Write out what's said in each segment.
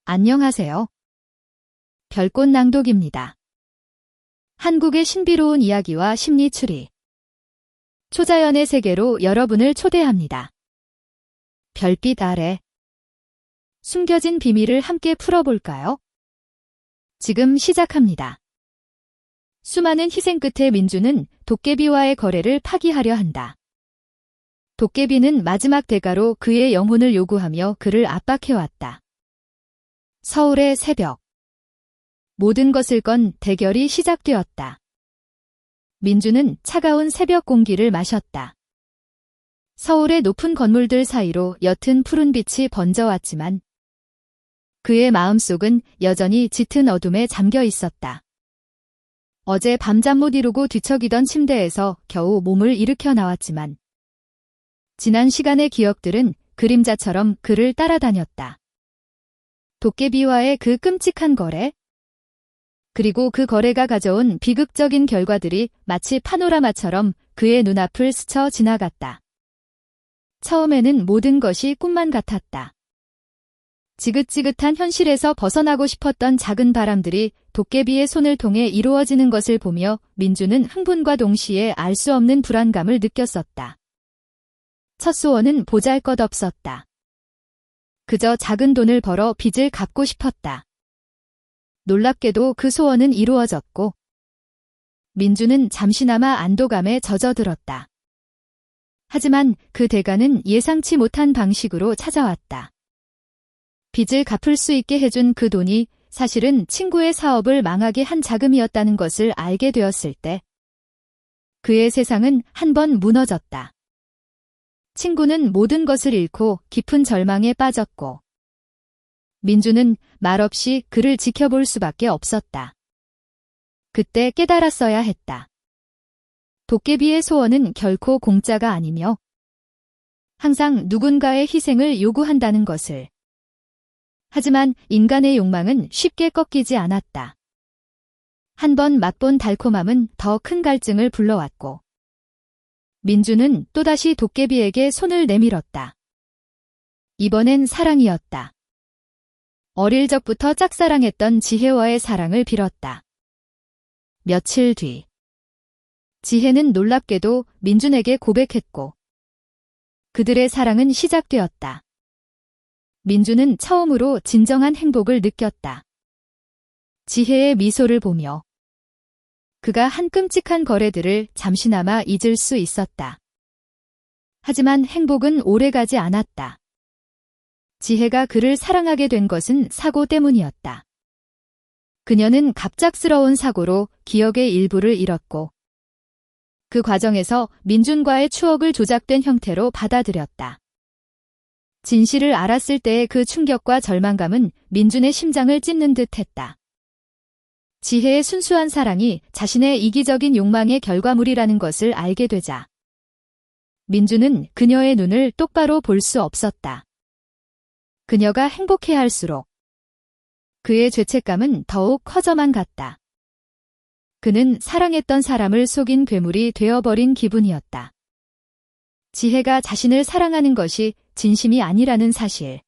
안녕하세요. 별꽃 낭독입니다. 한국의 신비로운 이야기와 심리 추리. 초자연의 세계로 여러분을 초대합니다. 별빛 아래. 숨겨진 비밀을 함께 풀어볼까요? 지금 시작합니다. 수많은 희생 끝에 민주는 도깨비와의 거래를 파기하려 한다. 도깨비는 마지막 대가로 그의 영혼을 요구하며 그를 압박해왔다. 서울의 새벽. 모든 것을 건 대결이 시작되었다. 민주는 차가운 새벽 공기를 마셨다. 서울의 높은 건물들 사이로 옅은 푸른 빛이 번져왔지만 그의 마음속은 여전히 짙은 어둠에 잠겨 있었다. 어제 밤잠 못 이루고 뒤척이던 침대에서 겨우 몸을 일으켜 나왔지만 지난 시간의 기억들은 그림자처럼 그를 따라다녔다. 도깨비와의 그 끔찍한 거래? 그리고 그 거래가 가져온 비극적인 결과들이 마치 파노라마처럼 그의 눈앞을 스쳐 지나갔다. 처음에는 모든 것이 꿈만 같았다. 지긋지긋한 현실에서 벗어나고 싶었던 작은 바람들이 도깨비의 손을 통해 이루어지는 것을 보며 민주는 흥분과 동시에 알 수 없는 불안감을 느꼈었다. 첫 소원은 보잘것없었다. 그저 작은 돈을 벌어 빚을 갚고 싶었다. 놀랍게도 그 소원은 이루어졌고 민주는 잠시나마 안도감에 젖어들었다. 하지만 그 대가는 예상치 못한 방식으로 찾아왔다. 빚을 갚을 수 있게 해준 그 돈이 사실은 친구의 사업을 망하게 한 자금이었다는 것을 알게 되었을 때 그의 세상은 한번 무너졌다. 친구는 모든 것을 잃고 깊은 절망에 빠졌고 민주는 말없이 그를 지켜볼 수밖에 없었다. 그때 깨달았어야 했다. 도깨비의 소원은 결코 공짜가 아니며 항상 누군가의 희생을 요구한다는 것을. 하지만 인간의 욕망은 쉽게 꺾이지 않았다. 한번 맛본 달콤함은 더 큰 갈증을 불러왔고 민주는 또다시 도깨비에게 손을 내밀었다. 이번엔 사랑이었다. 어릴 적부터 짝사랑했던 지혜와의 사랑을 빌었다. 며칠 뒤 지혜는 놀랍게도 민준에게 고백했고 그들의 사랑은 시작되었다. 민주는 처음으로 진정한 행복을 느꼈다. 지혜의 미소를 보며 그가 한 끔찍한 거래들을 잠시나마 잊을 수 있었다. 하지만 행복은 오래가지 않았다. 지혜가 그를 사랑하게 된 것은 사고 때문이었다. 그녀는 갑작스러운 사고로 기억의 일부를 잃었고 그 과정에서 민준과의 추억을 조작된 형태로 받아들였다. 진실을 알았을 때의 그 충격과 절망감은 민준의 심장을 찢는 듯 했다. 지혜의 순수한 사랑이 자신의 이기적인 욕망의 결과물이라는 것을 알게 되자 민주는 그녀의 눈을 똑바로 볼 수 없었다. 그녀가 행복해할수록 그의 죄책감은 더욱 커져만 갔다. 그는 사랑했던 사람을 속인 괴물이 되어버린 기분이었다. 지혜가 자신을 사랑하는 것이 진심이 아니라는 사실.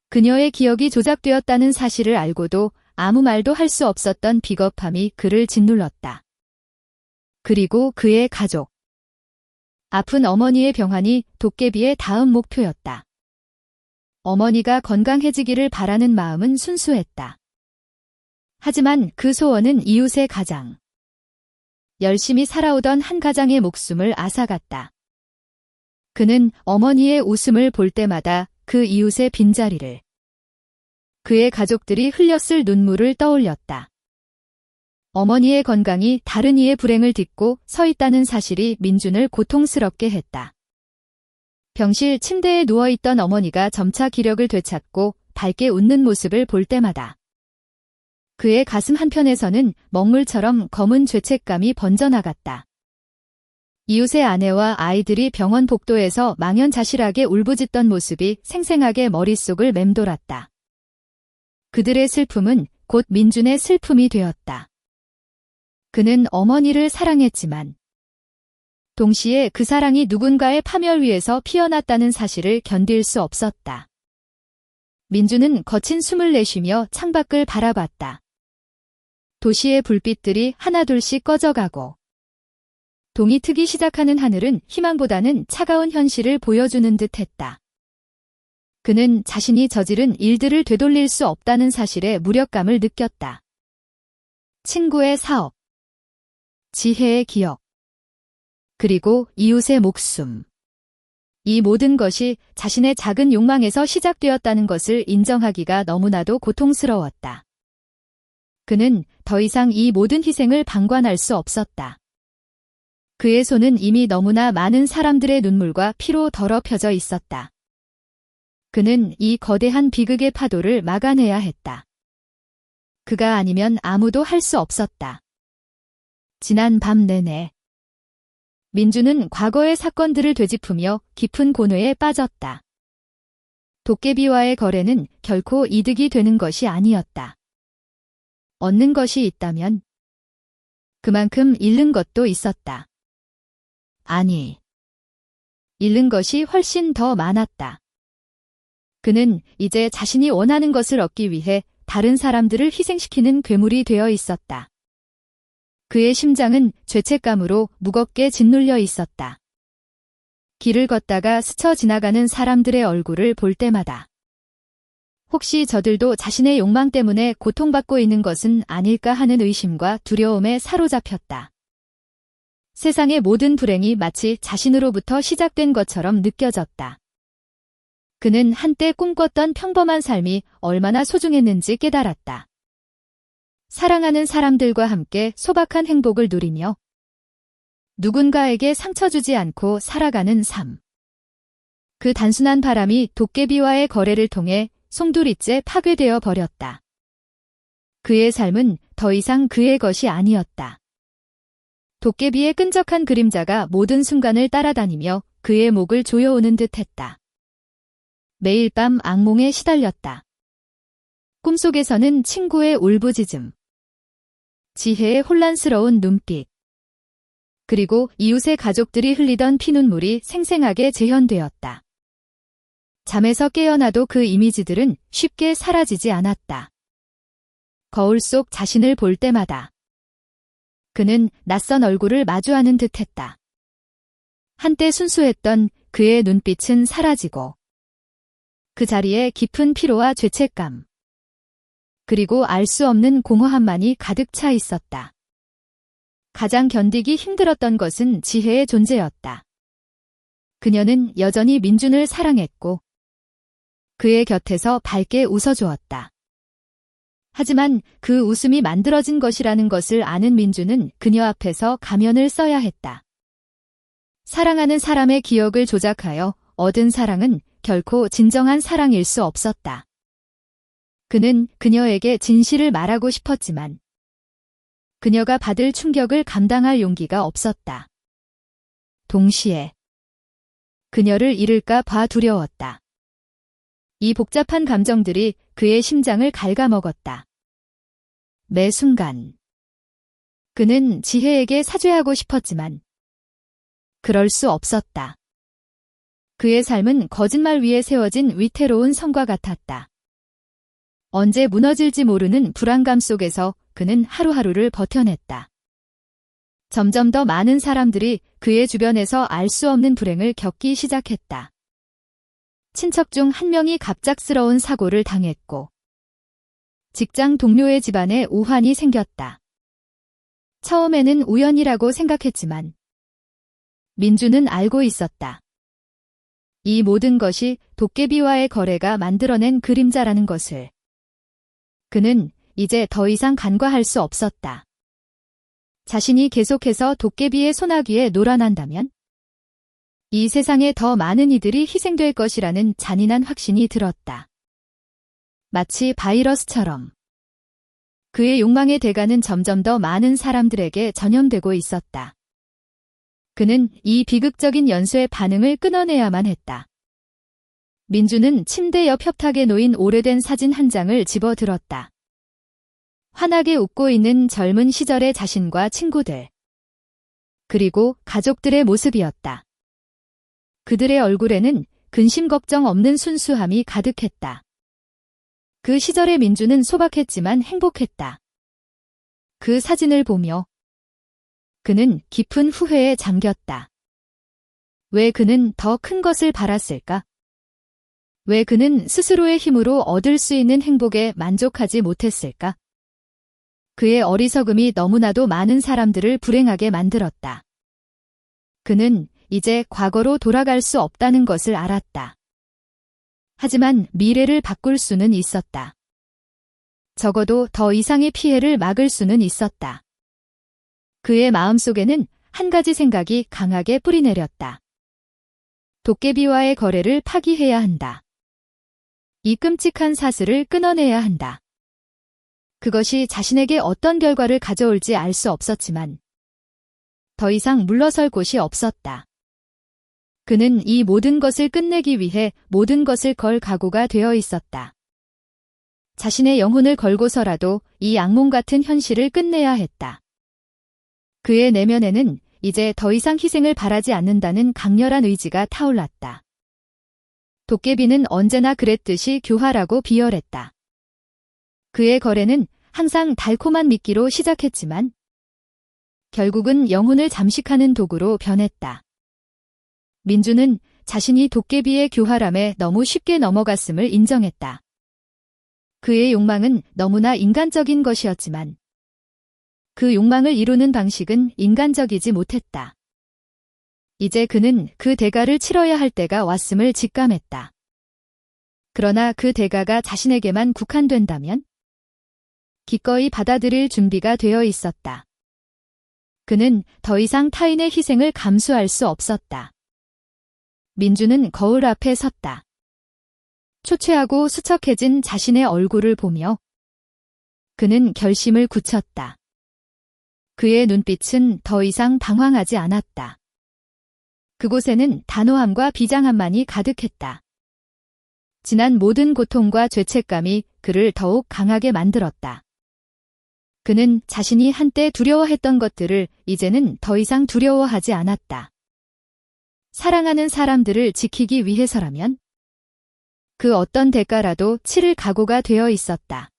그녀의 기억이 조작되었다는 사실을 알고도 아무 말도 할 수 없었던 비겁함이 그를 짓눌렀다. 그리고 그의 가족. 아픈 어머니의 병환이 도깨비의 다음 목표였다. 어머니가 건강해지기를 바라는 마음은 순수했다. 하지만 그 소원은 이웃의 가장. 열심히 살아오던 한 가장의 목숨을 앗아갔다. 그는 어머니의 웃음을 볼 때마다 그 이웃의 빈자리를 그의 가족들이 흘렸을 눈물을 떠올렸다. 어머니의 건강이 다른 이의 불행을 딛고 서 있다는 사실이 민준을 고통스럽게 했다. 병실 침대에 누워있던 어머니가 점차 기력을 되찾고 밝게 웃는 모습을 볼 때마다 그의 가슴 한편에서는 먹물처럼 검은 죄책감이 번져나갔다. 이웃의 아내와 아이들이 병원 복도에서 망연자실하게 울부짖던 모습이 생생하게 머릿속을 맴돌았다. 그들의 슬픔은 곧 민준의 슬픔이 되었다. 그는 어머니를 사랑했지만 동시에 그 사랑이 누군가의 파멸 위에서 피어났다는 사실을 견딜 수 없었다. 민주는 거친 숨을 내쉬며 창밖을 바라봤다. 도시의 불빛들이 하나둘씩 꺼져가고 동이 트기 시작하는 하늘은 희망보다는 차가운 현실을 보여주는 듯했다. 그는 자신이 저지른 일들을 되돌릴 수 없다는 사실에 무력감을 느꼈다. 친구의 사업, 지혜의 기억, 그리고 이웃의 목숨. 이 모든 것이 자신의 작은 욕망에서 시작되었다는 것을 인정하기가 너무나도 고통스러웠다. 그는 더 이상 이 모든 희생을 방관할 수 없었다. 그의 손은 이미 너무나 많은 사람들의 눈물과 피로 더럽혀져 있었다. 그는 이 거대한 비극의 파도를 막아내야 했다. 그가 아니면 아무도 할 수 없었다. 지난 밤 내내 민주는 과거의 사건들을 되짚으며 깊은 고뇌에 빠졌다. 도깨비와의 거래는 결코 이득이 되는 것이 아니었다. 얻는 것이 있다면 그만큼 잃는 것도 있었다. 아니, 잃는 것이 훨씬 더 많았다. 그는 이제 자신이 원하는 것을 얻기 위해 다른 사람들을 희생시키는 괴물이 되어 있었다. 그의 심장은 죄책감으로 무겁게 짓눌려 있었다. 길을 걷다가 스쳐 지나가는 사람들의 얼굴을 볼 때마다 혹시 저들도 자신의 욕망 때문에 고통받고 있는 것은 아닐까 하는 의심과 두려움에 사로잡혔다. 세상의 모든 불행이 마치 자신으로부터 시작된 것처럼 느껴졌다. 그는 한때 꿈꿨던 평범한 삶이 얼마나 소중했는지 깨달았다. 사랑하는 사람들과 함께 소박한 행복을 누리며 누군가에게 상처 주지 않고 살아가는 삶. 그 단순한 바람이 도깨비와의 거래를 통해 송두리째 파괴되어 버렸다. 그의 삶은 더 이상 그의 것이 아니었다. 도깨비의 끈적한 그림자가 모든 순간을 따라다니며 그의 목을 조여오는 듯했다. 매일 밤 악몽에 시달렸다. 꿈속에서는 친구의 울부짖음, 지혜의 혼란스러운 눈빛, 그리고 이웃의 가족들이 흘리던 피눈물이 생생하게 재현되었다. 잠에서 깨어나도 그 이미지들은 쉽게 사라지지 않았다. 거울 속 자신을 볼 때마다 그는 낯선 얼굴을 마주하는 듯했다. 한때 순수했던 그의 눈빛은 사라지고 그 자리에 깊은 피로와 죄책감, 그리고 알 수 없는 공허함만이 가득 차 있었다. 가장 견디기 힘들었던 것은 지혜의 존재였다. 그녀는 여전히 민준을 사랑했고 그의 곁에서 밝게 웃어주었다. 하지만 그 웃음이 만들어진 것이라는 것을 아는 민준은 그녀 앞에서 가면을 써야 했다. 사랑하는 사람의 기억을 조작하여 얻은 사랑은 결코 진정한 사랑일 수 없었다. 그는 그녀에게 진실을 말하고 싶었지만 그녀가 받을 충격을 감당할 용기가 없었다. 동시에 그녀를 잃을까 봐 두려웠다. 이 복잡한 감정들이 그의 심장을 갉아먹었다. 매 순간 그는 지혜에게 사죄하고 싶었지만 그럴 수 없었다. 그의 삶은 거짓말 위에 세워진 위태로운 성과 같았다. 언제 무너질지 모르는 불안감 속에서 그는 하루하루를 버텨냈다. 점점 더 많은 사람들이 그의 주변에서 알 수 없는 불행을 겪기 시작했다. 친척 중 한 명이 갑작스러운 사고를 당했고 직장 동료의 집안에 오한이 생겼다. 처음에는 우연이라고 생각했지만 민주는 알고 있었다. 이 모든 것이 도깨비와의 거래가 만들어낸 그림자라는 것을. 그는 이제 더 이상 간과할 수 없었다. 자신이 계속해서 도깨비의 소나기에 놀아난다면 이 세상에 더 많은 이들이 희생될 것이라는 잔인한 확신이 들었다. 마치 바이러스처럼 그의 욕망의 대가는 점점 더 많은 사람들에게 전염되고 있었다. 그는 이 비극적인 연쇄의 반응을 끊어내야만 했다. 민주는 침대 옆 협탁에 놓인 오래된 사진 한 장을 집어들었다. 환하게 웃고 있는 젊은 시절의 자신과 친구들, 그리고 가족들의 모습이었다. 그들의 얼굴에는 근심 걱정 없는 순수함이 가득했다. 그 시절의 민주는 소박했지만 행복했다. 그 사진을 보며 그는 깊은 후회에 잠겼다. 왜 그는 더 큰 것을 바랐을까? 왜 그는 스스로의 힘으로 얻을 수 있는 행복에 만족하지 못했을까? 그의 어리석음이 너무나도 많은 사람들을 불행하게 만들었다. 그는 이제 과거로 돌아갈 수 없다는 것을 알았다. 하지만 미래를 바꿀 수는 있었다. 적어도 더 이상의 피해를 막을 수는 있었다. 그의 마음속에는 한 가지 생각이 강하게 뿌리내렸다. 도깨비와의 거래를 파기해야 한다. 이 끔찍한 사슬을 끊어내야 한다. 그것이 자신에게 어떤 결과를 가져올지 알 수 없었지만 더 이상 물러설 곳이 없었다. 그는 이 모든 것을 끝내기 위해 모든 것을 걸 각오가 되어 있었다. 자신의 영혼을 걸고서라도 이 악몽 같은 현실을 끝내야 했다. 그의 내면에는 이제 더 이상 희생을 바라지 않는다는 강렬한 의지가 타올랐다. 도깨비는 언제나 그랬듯이 교활하고 비열했다. 그의 거래는 항상 달콤한 미끼로 시작했지만 결국은 영혼을 잠식하는 도구로 변했다. 민주는 자신이 도깨비의 교활함에 너무 쉽게 넘어갔음을 인정했다. 그의 욕망은 너무나 인간적인 것이었지만 그 욕망을 이루는 방식은 인간적이지 못했다. 이제 그는 그 대가를 치러야 할 때가 왔음을 직감했다. 그러나 그 대가가 자신에게만 국한된다면 기꺼이 받아들일 준비가 되어 있었다. 그는 더 이상 타인의 희생을 감수할 수 없었다. 민주는 거울 앞에 섰다. 초췌하고 수척해진 자신의 얼굴을 보며 그는 결심을 굳혔다. 그의 눈빛은 더 이상 방황하지 않았다. 그곳에는 단호함과 비장함만이 가득했다. 지난 모든 고통과 죄책감이 그를 더욱 강하게 만들었다. 그는 자신이 한때 두려워했던 것들을 이제는 더 이상 두려워하지 않았다. 사랑하는 사람들을 지키기 위해서라면 그 어떤 대가라도 치를 각오가 되어 있었다.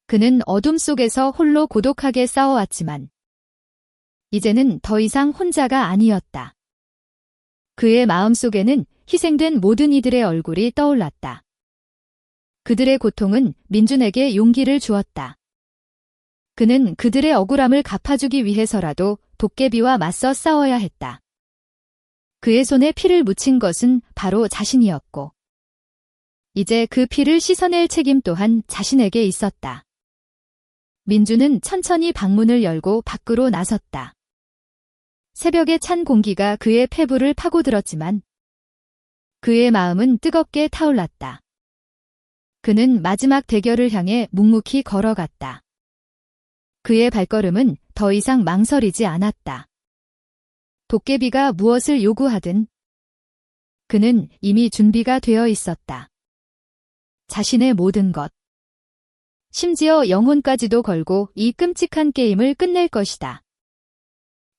그는 어둠 속에서 홀로 고독하게 싸워왔지만 이제는 더 이상 혼자가 아니었다. 그의 마음속에는 희생된 모든 이들의 얼굴이 떠올랐다. 그들의 고통은 민준에게 용기를 주었다. 그는 그들의 억울함을 갚아주기 위해서라도 도깨비와 맞서 싸워야 했다. 그의 손에 피를 묻힌 것은 바로 자신이었고 이제 그 피를 씻어낼 책임 또한 자신에게 있었다. 민주는 천천히 방문을 열고 밖으로 나섰다. 새벽의 찬 공기가 그의 폐부를 파고들었지만 그의 마음은 뜨겁게 타올랐다. 그는 마지막 대결을 향해 묵묵히 걸어갔다. 그의 발걸음은 더 이상 망설이지 않았다. 도깨비가 무엇을 요구하든 그는 이미 준비가 되어 있었다. 자신의 모든 것, 심지어 영혼까지도 걸고 이 끔찍한 게임을 끝낼 것이다.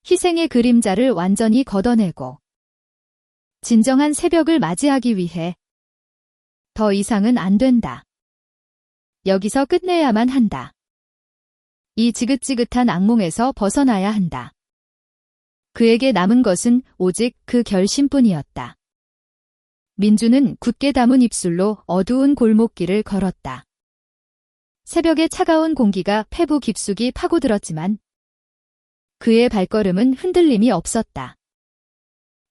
희생의 그림자를 완전히 걷어내고 진정한 새벽을 맞이하기 위해 더 이상은 안 된다. 여기서 끝내야만 한다. 이 지긋지긋한 악몽에서 벗어나야 한다. 그에게 남은 것은 오직 그 결심뿐이었다. 민주는 굳게 담은 입술로 어두운 골목길을 걸었다. 새벽의 차가운 공기가 폐부 깊숙이 파고들었지만 그의 발걸음은 흔들림이 없었다.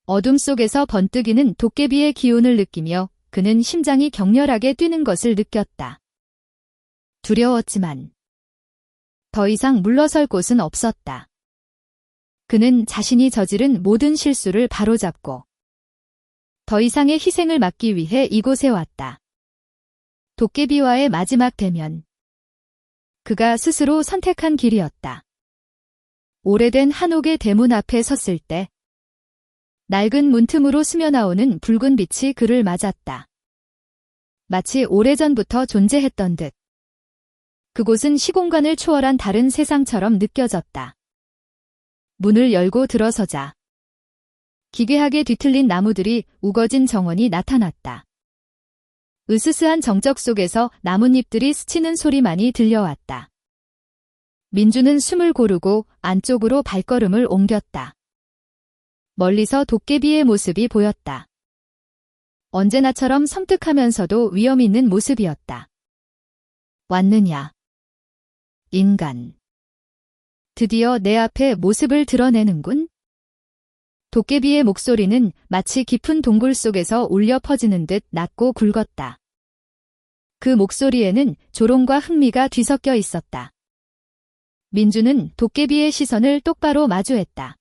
어둠 속에서 번뜩이는 도깨비의 기운을 느끼며 그는 심장이 격렬하게 뛰는 것을 느꼈다. 두려웠지만 더 이상 물러설 곳은 없었다. 그는 자신이 저지른 모든 실수를 바로잡고 더 이상의 희생을 막기 위해 이곳에 왔다. 도깨비와의 마지막 대면. 그가 스스로 선택한 길이었다. 오래된 한옥의 대문 앞에 섰을 때 낡은 문틈으로 스며나오는 붉은 빛이 그를 맞았다. 마치 오래전부터 존재했던 듯. 그곳은 시공간을 초월한 다른 세상처럼 느껴졌다. 문을 열고 들어서자 기괴하게 뒤틀린 나무들이 우거진 정원이 나타났다. 으스스한 정적 속에서 나뭇잎들이 스치는 소리만이 들려왔다. 민주는 숨을 고르고 안쪽으로 발걸음을 옮겼다. 멀리서 도깨비의 모습이 보였다. 언제나처럼 섬뜩하면서도 위험 있는 모습이었다. 왔느냐? 인간. 드디어 내 앞에 모습을 드러내는군? 도깨비의 목소리는 마치 깊은 동굴 속에서 울려 퍼지는 듯 낮고 굵었다. 그 목소리에는 조롱과 흥미가 뒤섞여 있었다. 민주는 도깨비의 시선을 똑바로 마주했다.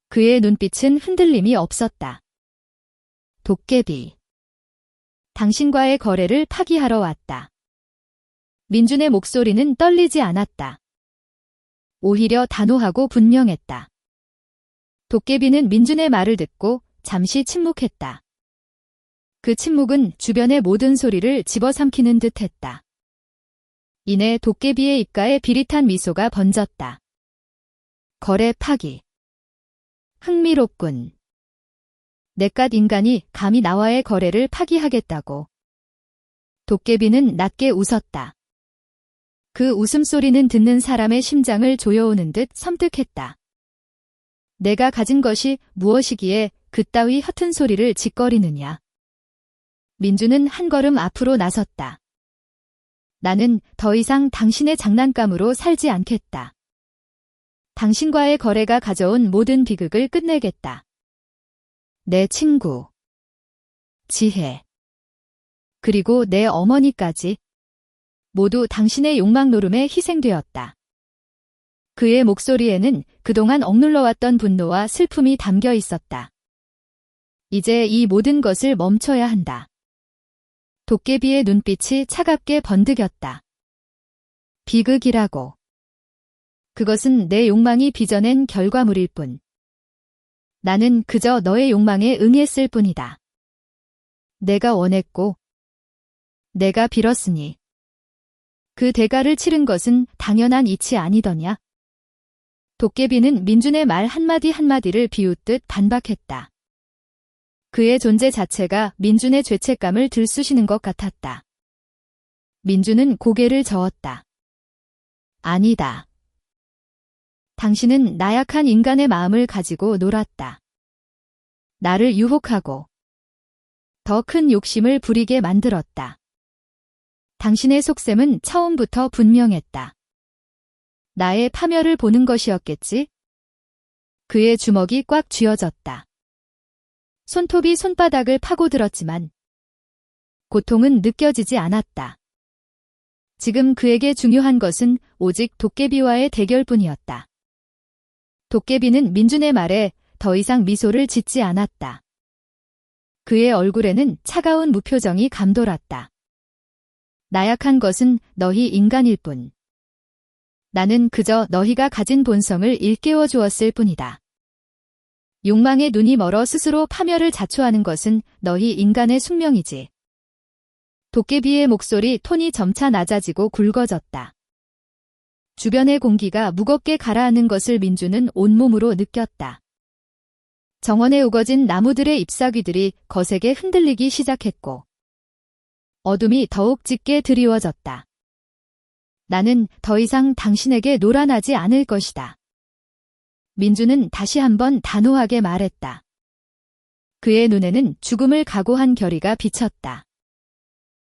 그의 눈빛은 흔들림이 없었다. 도깨비. 당신과의 거래를 파기하러 왔다. 민준의 목소리는 떨리지 않았다. 오히려 단호하고 분명했다. 도깨비는 민준의 말을 듣고 잠시 침묵했다. 그 침묵은 주변의 모든 소리를 집어삼키는 듯 했다. 이내 도깨비의 입가에 비릿한 미소가 번졌다. 거래 파기. 흥미롭군. 냇갓 인간이 감히 나와의 거래를 파기하겠다고. 도깨비는 낮게 웃었다. 그 웃음소리는 듣는 사람의 심장을 조여오는 듯 섬뜩했다. 내가 가진 것이 무엇이기에 그따위 허튼 소리를 짓거리느냐. 민주는 한 걸음 앞으로 나섰다. 나는 더 이상 당신의 장난감으로 살지 않겠다. 당신과의 거래가 가져온 모든 비극을 끝내겠다. 내 친구, 지혜, 그리고 내 어머니까지 모두 당신의 욕망 노름에 희생되었다. 그의 목소리에는 그동안 억눌러왔던 분노와 슬픔이 담겨 있었다. 이제 이 모든 것을 멈춰야 한다. 도깨비의 눈빛이 차갑게 번득였다. 비극이라고. 그것은 내 욕망이 빚어낸 결과물일 뿐. 나는 그저 너의 욕망에 응했을 뿐이다. 내가 원했고, 내가 빌었으니. 그 대가를 치른 것은 당연한 이치 아니더냐? 도깨비는 민준의 말 한마디 한마디를 비웃듯 반박했다. 그의 존재 자체가 민준의 죄책감을 들쑤시는 것 같았다. 민준은 고개를 저었다. 아니다. 당신은 나약한 인간의 마음을 가지고 놀았다. 나를 유혹하고 더 큰 욕심을 부리게 만들었다. 당신의 속셈은 처음부터 분명했다. 나의 파멸을 보는 것이었겠지? 그의 주먹이 꽉 쥐어졌다. 손톱이 손바닥을 파고들었지만 고통은 느껴지지 않았다. 지금 그에게 중요한 것은 오직 도깨비와의 대결뿐이었다. 도깨비는 민준의 말에 더 이상 미소를 짓지 않았다. 그의 얼굴에는 차가운 무표정이 감돌았다. 나약한 것은 너희 인간일 뿐. 나는 그저 너희가 가진 본성을 일깨워 주었을 뿐이다. 욕망의 눈이 멀어 스스로 파멸을 자초하는 것은 너희 인간의 숙명이지. 도깨비의 목소리 톤이 점차 낮아지고 굵어졌다. 주변의 공기가 무겁게 가라앉는 것을 민주는 온몸으로 느꼈다. 정원에 우거진 나무들의 잎사귀들이 거세게 흔들리기 시작했고 어둠이 더욱 짙게 드리워졌다. 나는 더 이상 당신에게 노란하지 않을 것이다. 민주는 다시 한번 단호하게 말했다. 그의 눈에는 죽음을 각오한 결의가 비쳤다.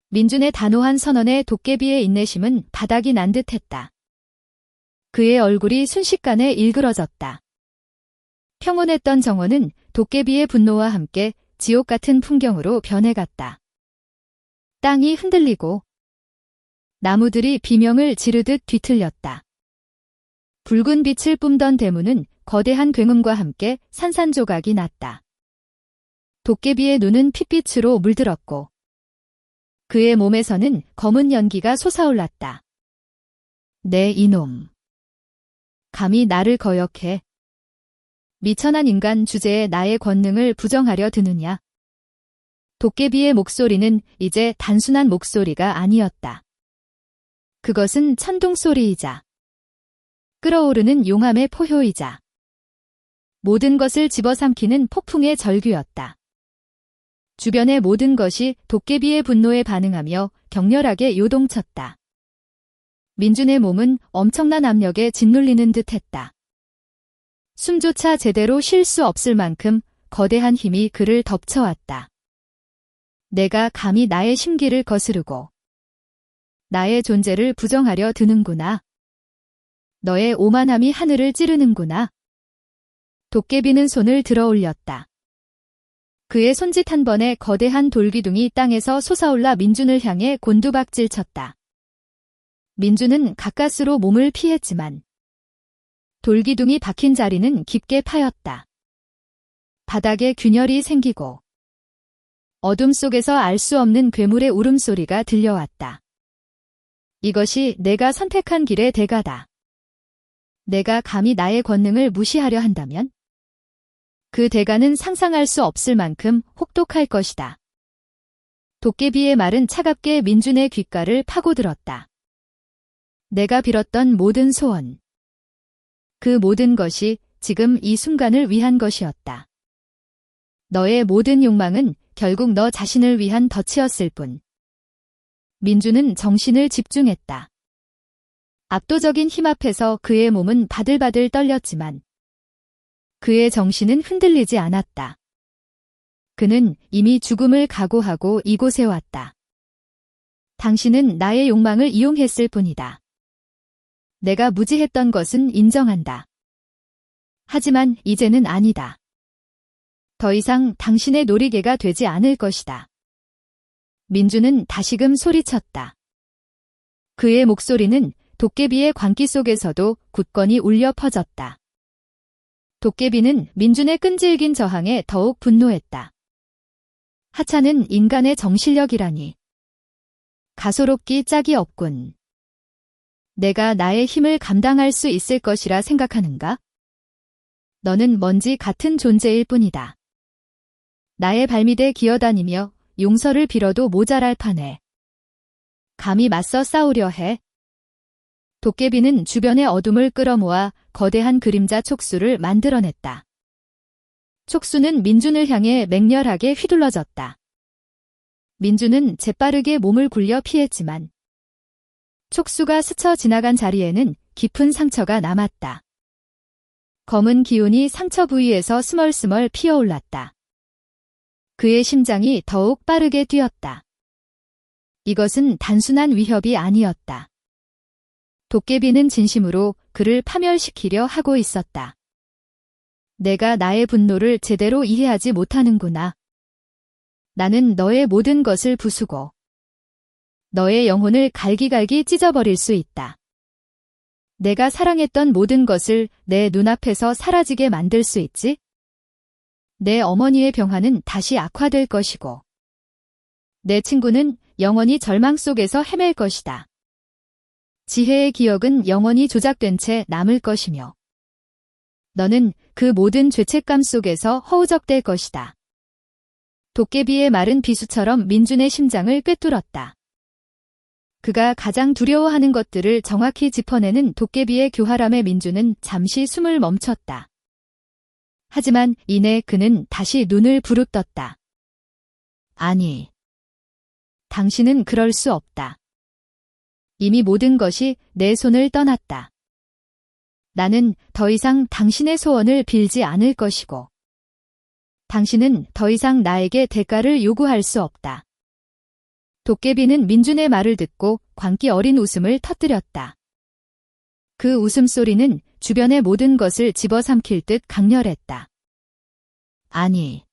민준의 단호한 선언에 도깨비의 인내심은 바닥이 난 듯했다. 그의 얼굴이 순식간에 일그러졌다. 평온했던 정원은 도깨비의 분노와 함께 지옥 같은 풍경으로 변해갔다. 땅이 흔들리고 나무들이 비명을 지르듯 뒤틀렸다. 붉은 빛을 뿜던 대문은 거대한 굉음과 함께 산산조각이 났다. 도깨비의 눈은 핏빛으로 물들었고 그의 몸에서는 검은 연기가 솟아올랐다. 내 이놈. 감히 나를 거역해. 미천한 인간 주제에 나의 권능을 부정하려 드느냐. 도깨비의 목소리는 이제 단순한 목소리가 아니었다. 그것은 천둥소리이자 끓어오르는 용암의 포효이자 모든 것을 집어삼키는 폭풍의 절규였다. 주변의 모든 것이 도깨비의 분노에 반응하며 격렬하게 요동쳤다. 민준의 몸은 엄청난 압력에 짓눌리는 듯했다. 숨조차 제대로 쉴 수 없을 만큼 거대한 힘이 그를 덮쳐왔다. 내가 감히 나의 심기를 거스르고 나의 존재를 부정하려 드는구나. 너의 오만함이 하늘을 찌르는구나. 도깨비는 손을 들어 올렸다. 그의 손짓 한 번에 거대한 돌기둥이 땅에서 솟아올라 민준을 향해 곤두박질 쳤다. 민준은 가까스로 몸을 피했지만 돌기둥이 박힌 자리는 깊게 파였다. 바닥에 균열이 생기고 어둠 속에서 알 수 없는 괴물의 울음소리가 들려왔다. 이것이 내가 선택한 길의 대가다. 내가 감히 나의 권능을 무시하려 한다면 그 대가는 상상할 수 없을 만큼 혹독할 것이다. 도깨비의 말은 차갑게 민준의 귓가를 파고들었다. 내가 빌었던 모든 소원, 그 모든 것이 지금 이 순간을 위한 것이었다. 너의 모든 욕망은 결국 너 자신을 위한 덫이었을 뿐. 민준은 정신을 집중했다. 압도적인 힘 앞에서 그의 몸은 바들바들 떨렸지만 그의 정신은 흔들리지 않았다. 그는 이미 죽음을 각오하고 이곳에 왔다. 당신은 나의 욕망을 이용했을 뿐이다. 내가 무지했던 것은 인정한다. 하지만 이제는 아니다. 더 이상 당신의 놀이개가 되지 않을 것이다. 민준은 다시금 소리쳤다. 그의 목소리는 도깨비의 광기 속에서도 굳건히 울려 퍼졌다. 도깨비는 민준의 끈질긴 저항에 더욱 분노했다. 하찮은 인간의 정신력이라니. 가소롭기 짝이 없군. 내가 나의 힘을 감당할 수 있을 것이라 생각하는가? 너는 먼지 같은 존재일 뿐이다. 나의 발밑에 기어다니며 용서를 빌어도 모자랄 판에 감히 맞서 싸우려 해. 도깨비는 주변의 어둠을 끌어모아 거대한 그림자 촉수를 만들어냈다. 촉수는 민준을 향해 맹렬하게 휘둘러졌다. 민준은 재빠르게 몸을 굴려 피했지만 촉수가 스쳐 지나간 자리에는 깊은 상처가 남았다. 검은 기운이 상처 부위에서 스멀스멀 피어올랐다. 그의 심장이 더욱 빠르게 뛰었다. 이것은 단순한 위협이 아니었다. 도깨비는 진심으로 그를 파멸시키려 하고 있었다. 내가 나의 분노를 제대로 이해하지 못하는구나. 나는 너의 모든 것을 부수고 너의 영혼을 갈기갈기 찢어버릴 수 있다. 내가 사랑했던 모든 것을 내 눈앞에서 사라지게 만들 수 있지? 내 어머니의 병화는 다시 악화될 것이고 내 친구는 영원히 절망 속에서 헤맬 것이다. 지혜의 기억은 영원히 조작된 채 남을 것이며 너는 그 모든 죄책감 속에서 허우적댈 것이다. 도깨비의 말은 비수처럼 민준의 심장을 꿰뚫었다. 그가 가장 두려워하는 것들을 정확히 짚어내는 도깨비의 교활함에 민준은 잠시 숨을 멈췄다. 하지만 이내 그는 다시 눈을 부릅떴다. 아니, 당신은 그럴 수 없다. 이미 모든 것이 내 손을 떠났다. 나는 더 이상 당신의 소원을 빌지 않을 것이고 당신은 더 이상 나에게 대가를 요구할 수 없다. 도깨비는 민준의 말을 듣고 광기 어린 웃음을 터뜨렸다. 그 웃음소리는 주변의 모든 것을 집어삼킬 듯 강렬했다. 아니,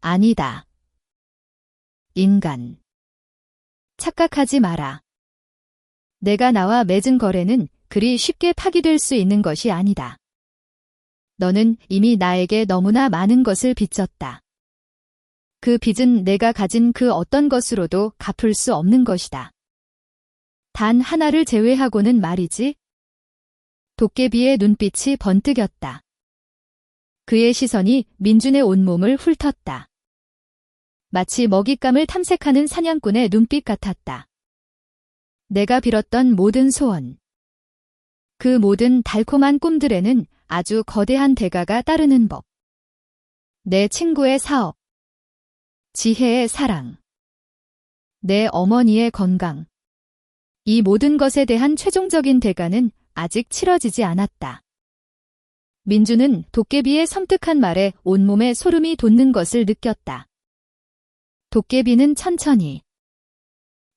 아니다. 인간. 착각하지 마라. 내가 나와 맺은 거래는 그리 쉽게 파기될 수 있는 것이 아니다. 너는 이미 나에게 너무나 많은 것을 빚졌다. 그 빚은 내가 가진 그 어떤 것으로도 갚을 수 없는 것이다. 단 하나를 제외하고는 말이지. 도깨비의 눈빛이 번뜩였다. 그의 시선이 민준의 온몸을 훑었다. 마치 먹잇감을 탐색하는 사냥꾼의 눈빛 같았다. 내가 빌었던 모든 소원, 그 모든 달콤한 꿈들에는 아주 거대한 대가가 따르는 법. 내 친구의 사업, 지혜의 사랑, 내 어머니의 건강. 이 모든 것에 대한 최종적인 대가는 아직 치러지지 않았다. 민주는 도깨비의 섬뜩한 말에 온몸에 소름이 돋는 것을 느꼈다. 도깨비는 천천히,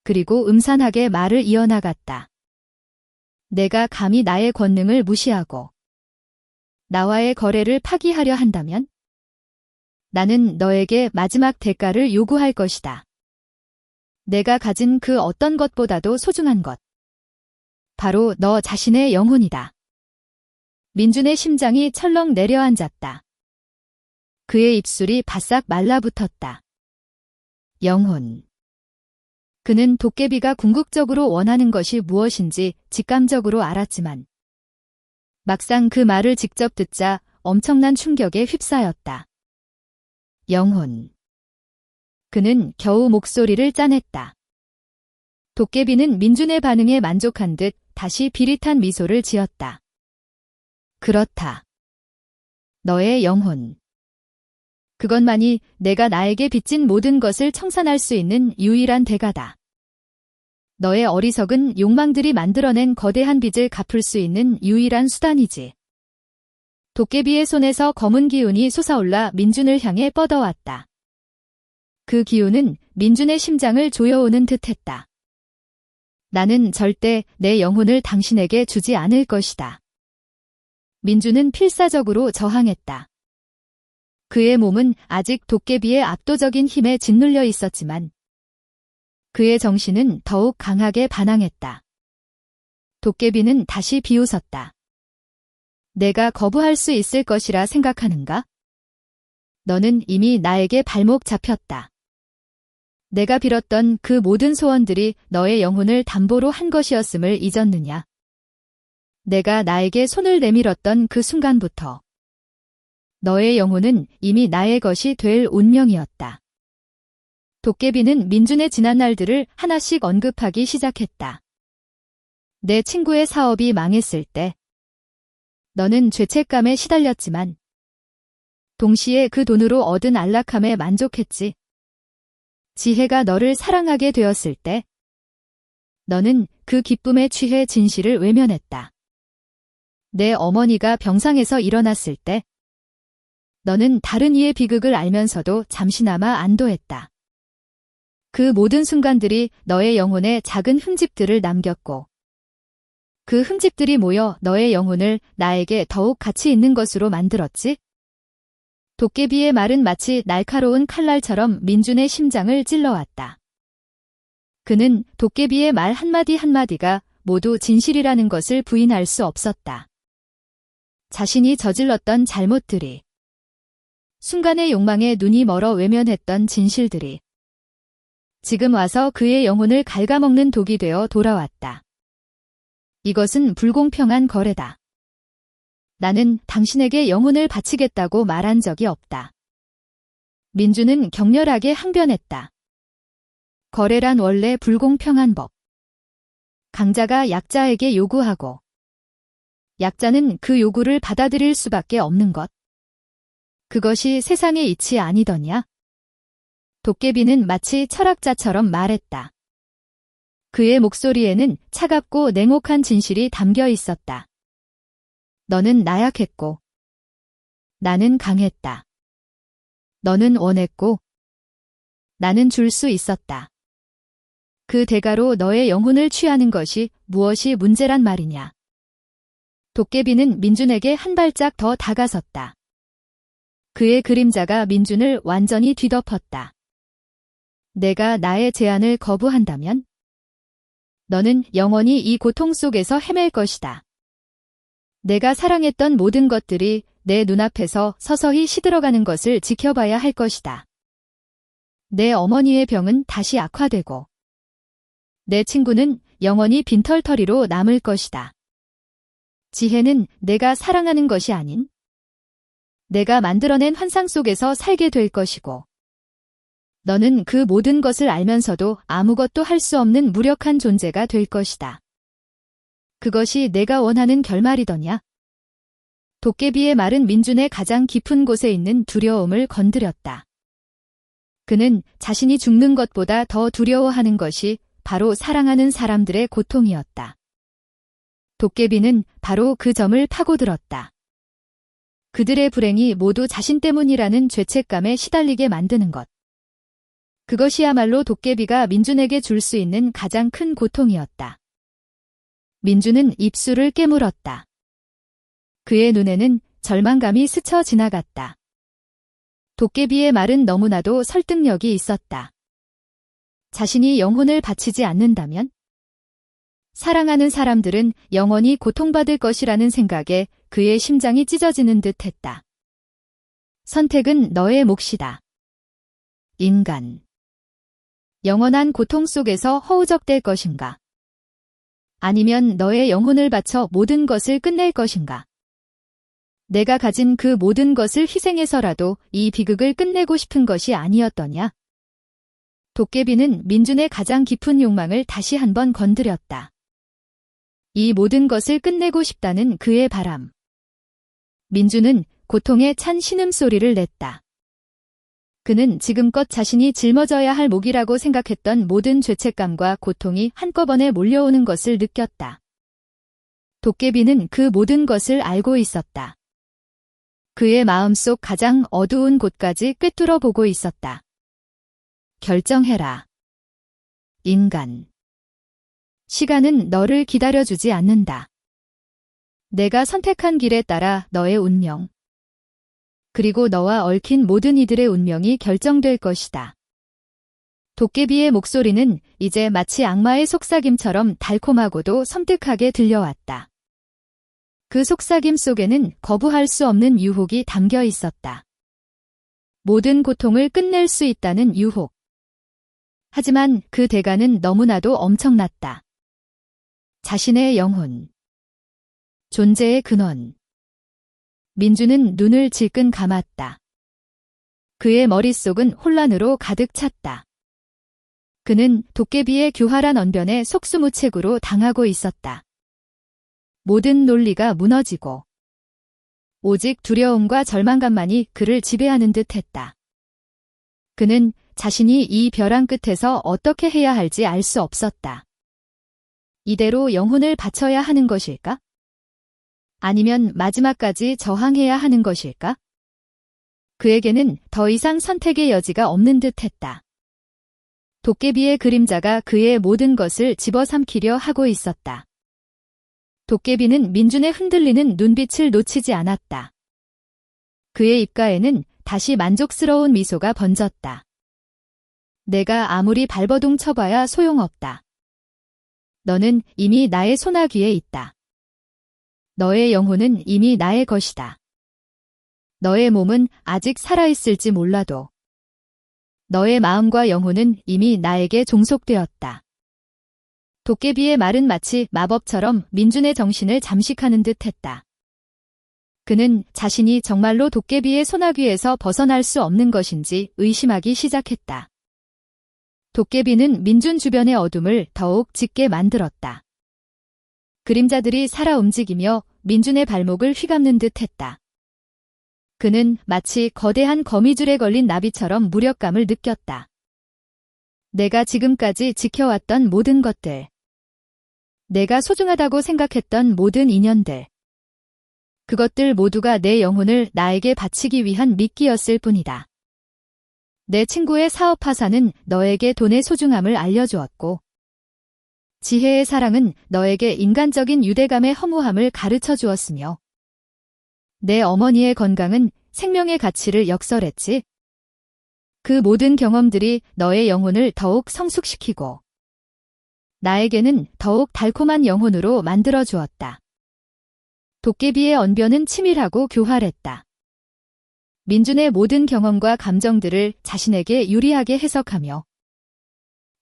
그리고 음산하게 말을 이어나갔다. 내가 감히 나의 권능을 무시하고 나와의 거래를 파기하려 한다면 나는 너에게 마지막 대가를 요구할 것이다. 내가 가진 그 어떤 것보다도 소중한 것. 바로 너 자신의 영혼이다. 민준의 심장이 철렁 내려앉았다. 그의 입술이 바싹 말라붙었다. 영혼. 그는 도깨비가 궁극적으로 원하는 것이 무엇인지 직감적으로 알았지만 막상 그 말을 직접 듣자 엄청난 충격에 휩싸였다. 영혼. 그는 겨우 목소리를 짜냈다. 도깨비는 민준의 반응에 만족한 듯 다시 비릿한 미소를 지었다. 그렇다. 너의 영혼. 그것만이 내가 나에게 빚진 모든 것을 청산할 수 있는 유일한 대가다. 너의 어리석은 욕망들이 만들어낸 거대한 빚을 갚을 수 있는 유일한 수단이지. 도깨비의 손에서 검은 기운이 솟아올라 민준을 향해 뻗어왔다. 그 기운은 민준의 심장을 조여오는 듯했다. 나는 절대 내 영혼을 당신에게 주지 않을 것이다. 민준은 필사적으로 저항했다. 그의 몸은 아직 도깨비의 압도적인 힘에 짓눌려 있었지만 그의 정신은 더욱 강하게 반항했다. 도깨비는 다시 비웃었다. 내가 거부할 수 있을 것이라 생각하는가? 너는 이미 나에게 발목 잡혔다. 내가 빌었던 그 모든 소원들이 너의 영혼을 담보로 한 것이었음을 잊었느냐? 내가 나에게 손을 내밀었던 그 순간부터 너의 영혼은 이미 나의 것이 될 운명이었다. 도깨비는 민준의 지난 날들을 하나씩 언급하기 시작했다. 내 친구의 사업이 망했을 때 너는 죄책감에 시달렸지만 동시에 그 돈으로 얻은 안락함에 만족했지. 지혜가 너를 사랑하게 되었을 때 너는 그 기쁨에 취해 진실을 외면했다. 내 어머니가 병상에서 일어났을 때 너는 다른 이의 비극을 알면서도 잠시나마 안도했다. 그 모든 순간들이 너의 영혼에 작은 흠집들을 남겼고 그 흠집들이 모여 너의 영혼을 나에게 더욱 가치 있는 것으로 만들었지? 도깨비의 말은 마치 날카로운 칼날처럼 민준의 심장을 찔러왔다. 그는 도깨비의 말 한마디 한마디가 모두 진실이라는 것을 부인할 수 없었다. 자신이 저질렀던 잘못들이, 순간의 욕망에 눈이 멀어 외면했던 진실들이 지금 와서 그의 영혼을 갉아먹는 독이 되어 돌아왔다. 이것은 불공평한 거래다. 나는 당신에게 영혼을 바치겠다고 말한 적이 없다. 민준은 격렬하게 항변했다. 거래란 원래 불공평한 법. 강자가 약자에게 요구하고 약자는 그 요구를 받아들일 수밖에 없는 것. 그것이 세상의 이치 아니더냐? 도깨비는 마치 철학자처럼 말했다. 그의 목소리에는 차갑고 냉혹한 진실이 담겨 있었다. 너는 나약했고 나는 강했다. 너는 원했고 나는 줄 수 있었다. 그 대가로 너의 영혼을 취하는 것이 무엇이 문제란 말이냐? 도깨비는 민준에게 한 발짝 더 다가섰다. 그의 그림자가 민준을 완전히 뒤덮었다. 내가 나의 제안을 거부한다면 너는 영원히 이 고통 속에서 헤맬 것이다. 내가 사랑했던 모든 것들이 내 눈앞에서 서서히 시들어가는 것을 지켜봐야 할 것이다. 내 어머니의 병은 다시 악화되고 내 친구는 영원히 빈털터리로 남을 것이다. 지혜는 내가 사랑하는 것이 아닌 내가 만들어낸 환상 속에서 살게 될 것이고 너는 그 모든 것을 알면서도 아무것도 할 수 없는 무력한 존재가 될 것이다. 그것이 내가 원하는 결말이더냐? 도깨비의 말은 민준의 가장 깊은 곳에 있는 두려움을 건드렸다. 그는 자신이 죽는 것보다 더 두려워하는 것이 바로 사랑하는 사람들의 고통이었다. 도깨비는 바로 그 점을 파고들었다. 그들의 불행이 모두 자신 때문이라는 죄책감에 시달리게 만드는 것. 그것이야말로 도깨비가 민준에게 줄 수 있는 가장 큰 고통이었다. 민준은 입술을 깨물었다. 그의 눈에는 절망감이 스쳐 지나갔다. 도깨비의 말은 너무나도 설득력이 있었다. 자신이 영혼을 바치지 않는다면? 사랑하는 사람들은 영원히 고통받을 것이라는 생각에 그의 심장이 찢어지는 듯 했다. 선택은 너의 몫이다. 인간. 영원한 고통 속에서 허우적댈 것인가? 아니면 너의 영혼을 바쳐 모든 것을 끝낼 것인가? 내가 가진 그 모든 것을 희생해서라도 이 비극을 끝내고 싶은 것이 아니었더냐? 도깨비는 민준의 가장 깊은 욕망을 다시 한번 건드렸다. 이 모든 것을 끝내고 싶다는 그의 바람. 민준은 고통에 찬 신음소리를 냈다. 그는 지금껏 자신이 짊어져야 할 몫이라고 생각했던 모든 죄책감과 고통이 한꺼번에 몰려오는 것을 느꼈다. 도깨비는 그 모든 것을 알고 있었다. 그의 마음속 가장 어두운 곳까지 꿰뚫어 보고 있었다. 결정해라. 인간. 시간은 너를 기다려주지 않는다. 내가 선택한 길에 따라 너의 운명, 그리고 너와 얽힌 모든 이들의 운명이 결정될 것이다. 도깨비의 목소리는 이제 마치 악마의 속삭임처럼 달콤하고도 섬뜩하게 들려왔다. 그 속삭임 속에는 거부할 수 없는 유혹이 담겨 있었다. 모든 고통을 끝낼 수 있다는 유혹. 하지만 그 대가는 너무나도 엄청났다. 자신의 영혼. 존재의 근원. 민준은 눈을 질끈 감았다. 그의 머릿속은 혼란으로 가득 찼다. 그는 도깨비의 교활한 언변에 속수무책으로 당하고 있었다. 모든 논리가 무너지고 오직 두려움과 절망감만이 그를 지배하는 듯 했다. 그는 자신이 이 벼랑 끝에서 어떻게 해야 할지 알 수 없었다. 이대로 영혼을 바쳐야 하는 것일까? 아니면 마지막까지 저항해야 하는 것일까? 그에게는 더 이상 선택의 여지가 없는 듯 했다. 도깨비의 그림자가 그의 모든 것을 집어삼키려 하고 있었다. 도깨비는 민준의 흔들리는 눈빛을 놓치지 않았다. 그의 입가에는 다시 만족스러운 미소가 번졌다. 내가 아무리 발버둥 쳐봐야 소용없다. 너는 이미 나의 소나귀에 있다. 너의 영혼은 이미 나의 것이다. 너의 몸은 아직 살아있을지 몰라도 너의 마음과 영혼은 이미 나에게 종속되었다. 도깨비의 말은 마치 마법처럼 민준의 정신을 잠식하는 듯 했다. 그는 자신이 정말로 도깨비의 소나귀에서 벗어날 수 없는 것인지 의심하기 시작했다. 도깨비는 민준 주변의 어둠을 더욱 짙게 만들었다. 그림자들이 살아 움직이며 민준의 발목을 휘감는 듯 했다. 그는 마치 거대한 거미줄에 걸린 나비처럼 무력감을 느꼈다. 내가 지금까지 지켜왔던 모든 것들, 내가 소중하다고 생각했던 모든 인연들, 그것들 모두가 내 영혼을 나에게 바치기 위한 미끼였을 뿐이다. 내 친구의 사업 파산은 너에게 돈의 소중함을 알려주었고, 지혜의 사랑은 너에게 인간적인 유대감의 허무함을 가르쳐 주었으며, 내 어머니의 건강은 생명의 가치를 역설했지. 그 모든 경험들이 너의 영혼을 더욱 성숙시키고, 나에게는 더욱 달콤한 영혼으로 만들어 주었다. 도깨비의 언변은 치밀하고 교활했다. 민준의 모든 경험과 감정들을 자신에게 유리하게 해석하며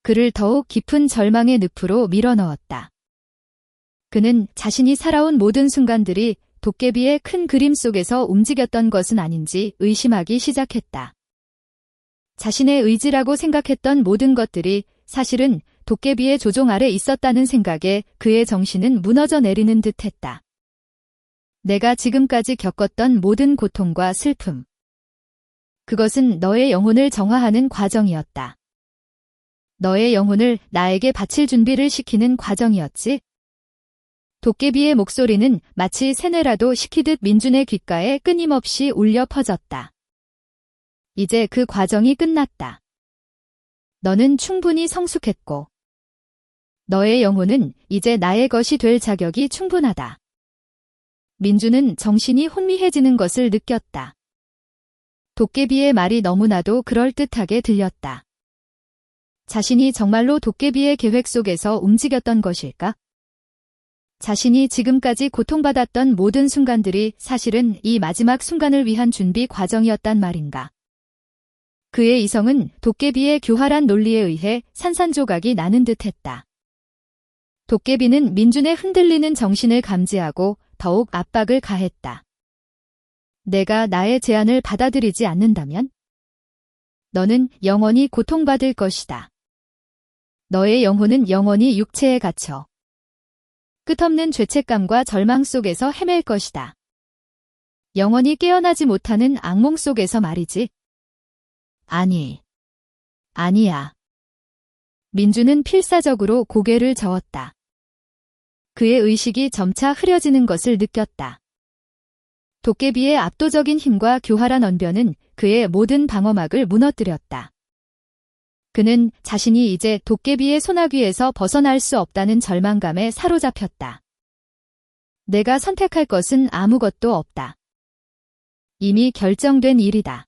그를 더욱 깊은 절망의 늪으로 밀어넣었다. 그는 자신이 살아온 모든 순간들이 도깨비의 큰 그림 속에서 움직였던 것은 아닌지 의심하기 시작했다. 자신의 의지라고 생각했던 모든 것들이 사실은 도깨비의 조종 아래 있었다는 생각에 그의 정신은 무너져 내리는 듯했다. 내가 지금까지 겪었던 모든 고통과 슬픔, 그것은 너의 영혼을 정화하는 과정이었다. 너의 영혼을 나에게 바칠 준비를 시키는 과정이었지. 도깨비의 목소리는 마치 세뇌라도 시키듯 민준의 귓가에 끊임없이 울려 퍼졌다. 이제 그 과정이 끝났다. 너는 충분히 성숙했고, 너의 영혼은 이제 나의 것이 될 자격이 충분하다. 민준은 정신이 혼미해지는 것을 느꼈다. 도깨비의 말이 너무나도 그럴듯하게 들렸다. 자신이 정말로 도깨비의 계획 속에서 움직였던 것일까? 자신이 지금까지 고통받았던 모든 순간들이 사실은 이 마지막 순간을 위한 준비 과정이었단 말인가? 그의 이성은 도깨비의 교활한 논리에 의해 산산조각이 나는 듯했다. 도깨비는 민준의 흔들리는 정신을 감지하고 더욱 압박을 가했다. 내가 나의 제안을 받아들이지 않는다면? 너는 영원히 고통받을 것이다. 너의 영혼은 영원히 육체에 갇혀 끝없는 죄책감과 절망 속에서 헤맬 것이다. 영원히 깨어나지 못하는 악몽 속에서 말이지. 아니야. 민준은 필사적으로 고개를 저었다. 그의 의식이 점차 흐려지는 것을 느꼈다. 도깨비의 압도적인 힘과 교활한 언변은 그의 모든 방어막을 무너뜨렸다. 그는 자신이 이제 도깨비의 소나귀에서 벗어날 수 없다는 절망감에 사로잡혔다. 내가 선택할 것은 아무것도 없다. 이미 결정된 일이다.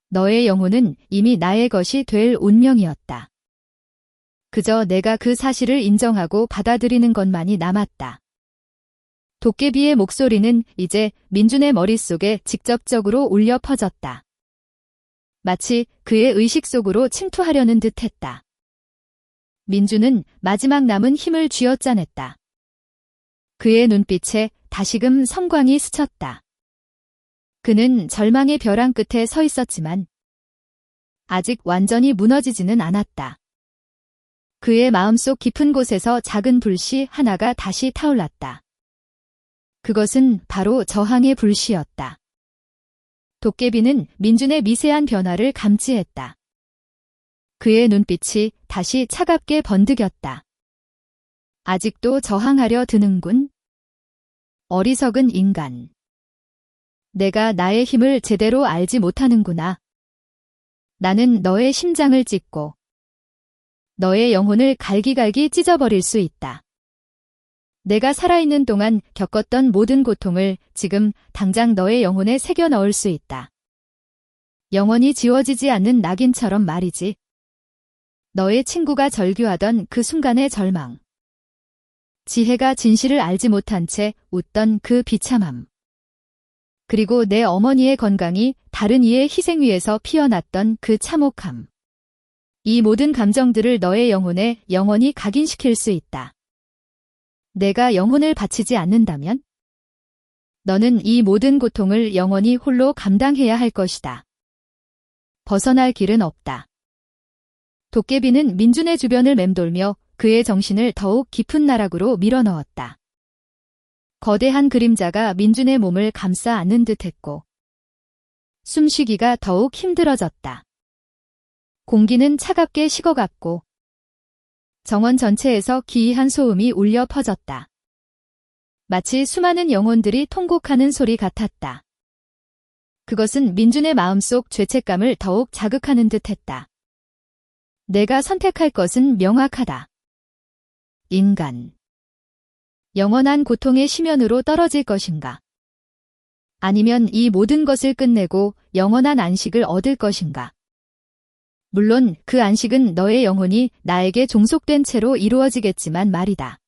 너의 영혼은 이미 나의 것이 될 운명이었다. 그저 내가 그 사실을 인정하고 받아들이는 것만이 남았다. 도깨비의 목소리는 이제 민준의 머릿속에 직접적으로 울려 퍼졌다. 마치 그의 의식 속으로 침투하려는 듯했다. 민준은 마지막 남은 힘을 쥐어짜냈다. 그의 눈빛에 다시금 성광이 스쳤다. 그는 절망의 벼랑 끝에 서 있었지만 아직 완전히 무너지지는 않았다. 그의 마음속 깊은 곳에서 작은 불씨 하나가 다시 타올랐다. 그것은 바로 저항의 불씨였다. 도깨비는 민준의 미세한 변화를 감지했다. 그의 눈빛이 다시 차갑게 번득였다. 아직도 저항하려 드는군. 어리석은 인간. 내가 나의 힘을 제대로 알지 못하는구나. 나는 너의 심장을 찢고 너의 영혼을 갈기갈기 찢어버릴 수 있다. 내가 살아있는 동안 겪었던 모든 고통을 지금 당장 너의 영혼에 새겨 넣을 수 있다. 영원히 지워지지 않는 낙인처럼 말이지. 너의 친구가 절규하던 그 순간의 절망. 지혜가 진실을 알지 못한 채 웃던 그 비참함. 그리고 내 어머니의 건강이 다른 이의 희생 위에서 피어났던 그 참혹함. 이 모든 감정들을 너의 영혼에 영원히 각인시킬 수 있다. 내가 영혼을 바치지 않는다면? 너는 이 모든 고통을 영원히 홀로 감당해야 할 것이다. 벗어날 길은 없다. 도깨비는 민준의 주변을 맴돌며 그의 정신을 더욱 깊은 나락으로 밀어넣었다. 거대한 그림자가 민준의 몸을 감싸 안는 듯했고 숨쉬기가 더욱 힘들어졌다. 공기는 차갑게 식어갔고 정원 전체에서 기이한 소음이 울려 퍼졌다. 마치 수많은 영혼들이 통곡하는 소리 같았다. 그것은 민준의 마음속 죄책감을 더욱 자극하는 듯했다. 내가 선택할 것은 명확하다. 인간. 영원한 고통의 심연으로 떨어질 것인가? 아니면 이 모든 것을 끝내고 영원한 안식을 얻을 것인가? 물론 그 안식은 너의 영혼이 나에게 종속된 채로 이루어지겠지만 말이다.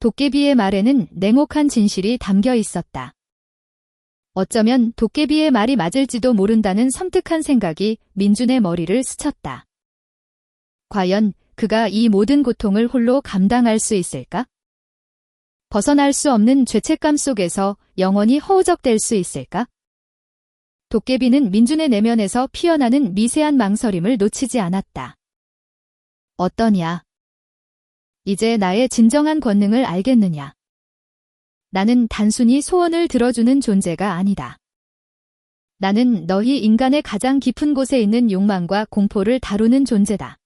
도깨비의 말에는 냉혹한 진실이 담겨 있었다. 어쩌면 도깨비의 말이 맞을지도 모른다는 섬뜩한 생각이 민준의 머리를 스쳤다. 과연 그가 이 모든 고통을 홀로 감당할 수 있을까? 벗어날 수 없는 죄책감 속에서 영원히 허우적댈 수 있을까? 도깨비는 민준의 내면에서 피어나는 미세한 망설임을 놓치지 않았다. 어떠냐? 이제 나의 진정한 권능을 알겠느냐? 나는 단순히 소원을 들어주는 존재가 아니다. 나는 너희 인간의 가장 깊은 곳에 있는 욕망과 공포를 다루는 존재다.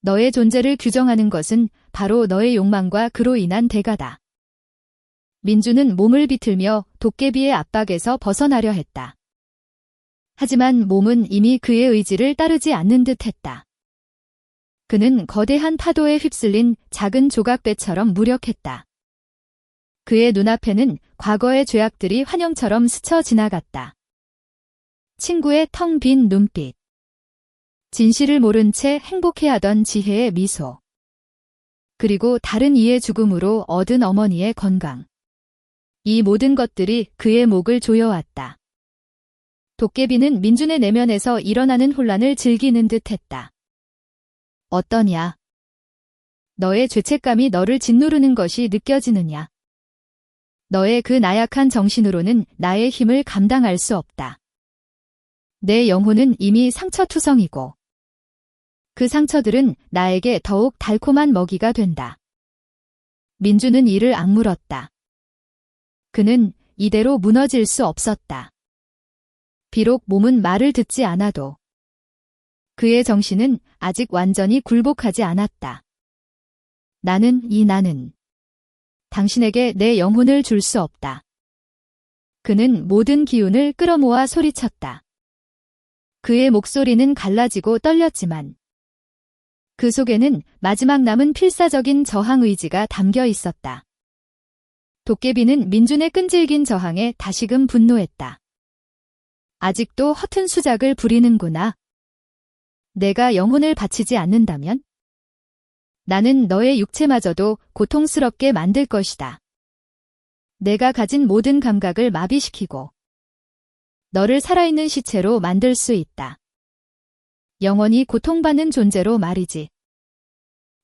너의 존재를 규정하는 것은 바로 너의 욕망과 그로 인한 대가다. 민주는 몸을 비틀며 도깨비의 압박에서 벗어나려 했다. 하지만 몸은 이미 그의 의지를 따르지 않는 듯 했다. 그는 거대한 파도에 휩쓸린 작은 조각배처럼 무력했다. 그의 눈앞에는 과거의 죄악들이 환영처럼 스쳐 지나갔다. 친구의 텅 빈 눈빛. 진실을 모른 채 행복해하던 지혜의 미소. 그리고 다른 이의 죽음으로 얻은 어머니의 건강. 이 모든 것들이 그의 목을 조여왔다. 도깨비는 민준의 내면에서 일어나는 혼란을 즐기는 듯 했다. 어떠냐? 너의 죄책감이 너를 짓누르는 것이 느껴지느냐? 너의 그 나약한 정신으로는 나의 힘을 감당할 수 없다. 내 영혼은 이미 상처투성이고 그 상처들은 나에게 더욱 달콤한 먹이가 된다. 민주는 이를 악물었다. 그는 이대로 무너질 수 없었다. 비록 몸은 말을 듣지 않아도 그의 정신은 아직 완전히 굴복하지 않았다. 나는 당신에게 내 영혼을 줄 수 없다. 그는 모든 기운을 끌어모아 소리쳤다. 그의 목소리는 갈라지고 떨렸지만 그 속에는 마지막 남은 필사적인 저항 의지가 담겨 있었다. 도깨비는 민준의 끈질긴 저항에 다시금 분노했다. 아직도 허튼 수작을 부리는구나. 내가 영혼을 바치지 않는다면? 나는 너의 육체마저도 고통스럽게 만들 것이다. 내가 가진 모든 감각을 마비시키고 너를 살아있는 시체로 만들 수 있다. 영원히 고통받는 존재로 말이지.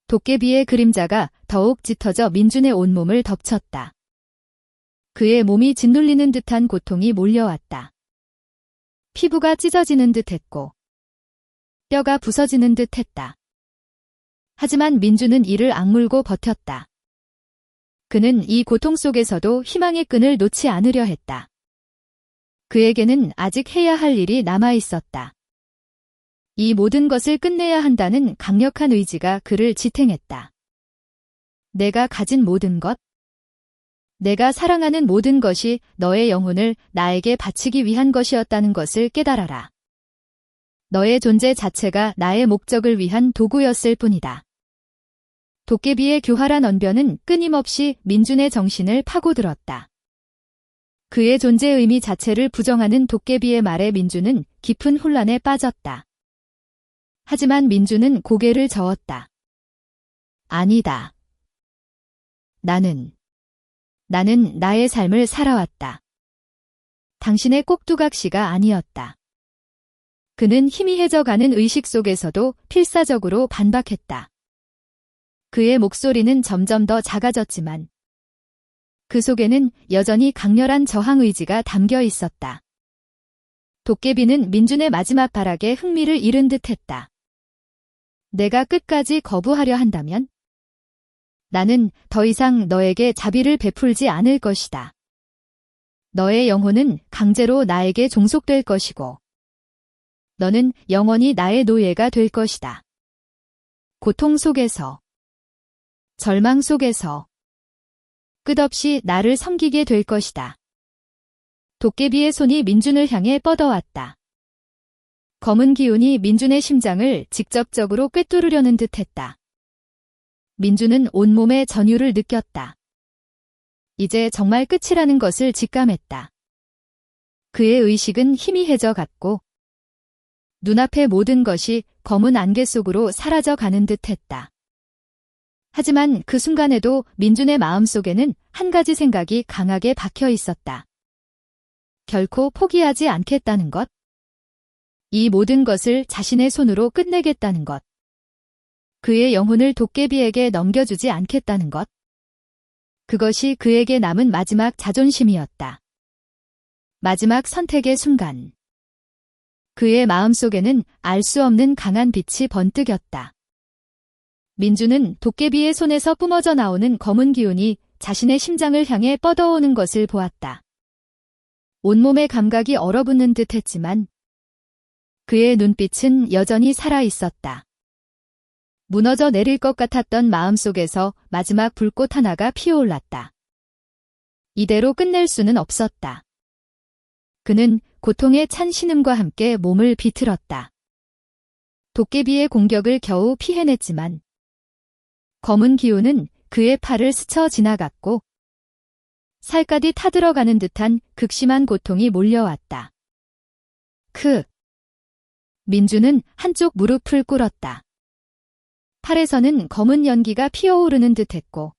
도깨비의 그림자가 더욱 짙어져 민준의 온몸을 덮쳤다. 그의 몸이 짓눌리는 듯한 고통이 몰려왔다. 피부가 찢어지는 듯했고 뼈가 부서지는 듯했다. 하지만 민준은 이를 악물고 버텼다. 그는 이 고통 속에서도 희망의 끈을 놓지 않으려 했다. 그에게는 아직 해야 할 일이 남아 있었다. 이 모든 것을 끝내야 한다는 강력한 의지가 그를 지탱했다. 내가 가진 모든 것, 내가 사랑하는 모든 것이 너의 영혼을 나에게 바치기 위한 것이었다는 것을 깨달아라. 너의 존재 자체가 나의 목적을 위한 도구였을 뿐이다. 도깨비의 교활한 언변은 끊임없이 민준의 정신을 파고들었다. 그의 존재 의미 자체를 부정하는 도깨비의 말에 민준은 깊은 혼란에 빠졌다. 하지만 민준은 고개를 저었다. 아니다. 나는 나의 삶을 살아왔다. 당신의 꼭두각시가 아니었다. 그는 희미해져가는 의식 속에서도 필사적으로 반박했다. 그의 목소리는 점점 더 작아졌지만 그 속에는 여전히 강렬한 저항 의지가 담겨 있었다. 도깨비는 민준의 마지막 발악에 흥미를 잃은 듯했다. 내가 끝까지 거부하려 한다면? 나는 더 이상 너에게 자비를 베풀지 않을 것이다. 너의 영혼은 강제로 나에게 종속될 것이고 너는 영원히 나의 노예가 될 것이다. 고통 속에서, 절망 속에서 끝없이 나를 섬기게 될 것이다. 도깨비의 손이 민준을 향해 뻗어왔다. 검은 기운이 민준의 심장을 직접적으로 꿰뚫으려는 듯했다. 민준은 온몸의 전율을 느꼈다. 이제 정말 끝이라는 것을 직감했다. 그의 의식은 희미해져 갔고 눈앞의 모든 것이 검은 안개 속으로 사라져 가는 듯했다. 하지만 그 순간에도 민준의 마음속에는 한 가지 생각이 강하게 박혀 있었다. 결코 포기하지 않겠다는 것. 이 모든 것을 자신의 손으로 끝내겠다는 것. 그의 영혼을 도깨비에게 넘겨주지 않겠다는 것. 그것이 그에게 남은 마지막 자존심이었다. 마지막 선택의 순간. 그의 마음속에는 알 수 없는 강한 빛이 번뜩였다. 민주는 도깨비의 손에서 뿜어져 나오는 검은 기운이 자신의 심장을 향해 뻗어오는 것을 보았다. 온몸의 감각이 얼어붙는 듯 했지만 그의 눈빛은 여전히 살아 있었다. 무너져 내릴 것 같았던 마음속에서 마지막 불꽃 하나가 피어올랐다. 이대로 끝낼 수는 없었다. 그는 고통에 찬 신음과 함께 몸을 비틀었다. 도깨비의 공격을 겨우 피해냈지만 검은 기운은 그의 팔을 스쳐 지나갔고 살갗이 타들어가는 듯한 극심한 고통이 몰려왔다. 민주는 한쪽 무릎을 꿇었다. 팔에서는 검은 연기가 피어오르는 듯했고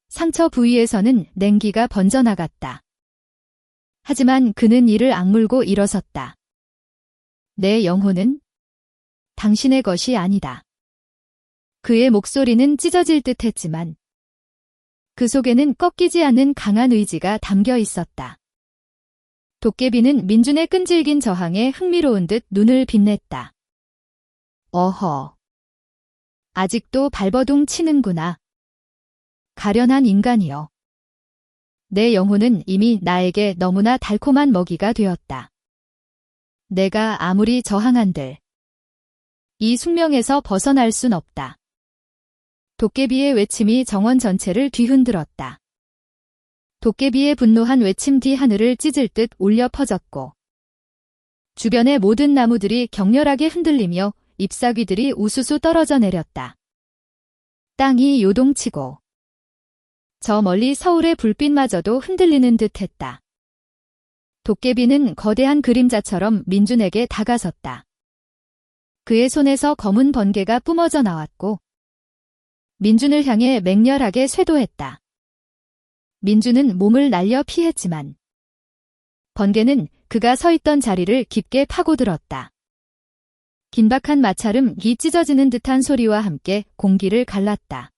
상처 부위에서는 냉기가 번져나갔다. 하지만 그는 이를 악물고 일어섰다. 내 영혼은 당신의 것이 아니다. 그의 목소리는 찢어질 듯했지만 그 속에는 꺾이지 않는 강한 의지가 담겨 있었다. 도깨비는 민준의 끈질긴 저항에 흥미로운 듯 눈을 빛냈다. 어허. 아직도 발버둥 치는구나. 가련한 인간이여. 내 영혼은 이미 나에게 너무나 달콤한 먹이가 되었다. 내가 아무리 저항한들 이 숙명에서 벗어날 순 없다. 도깨비의 외침이 정원 전체를 뒤흔들었다. 도깨비의 분노한 외침 뒤 하늘을 찢을 듯 울려 퍼졌고 주변의 모든 나무들이 격렬하게 흔들리며 잎사귀들이 우수수 떨어져 내렸다. 땅이 요동치고 저 멀리 서울의 불빛마저도 흔들리는 듯했다. 도깨비는 거대한 그림자처럼 민준에게 다가섰다. 그의 손에서 검은 번개가 뿜어져 나왔고 민준을 향해 맹렬하게 쇄도했다. 민준은 몸을 날려 피했지만 번개는 그가 서 있던 자리를 깊게 파고들었다. 긴박한 마찰음이 찢어지는 듯한 소리와 함께 공기를 갈랐다.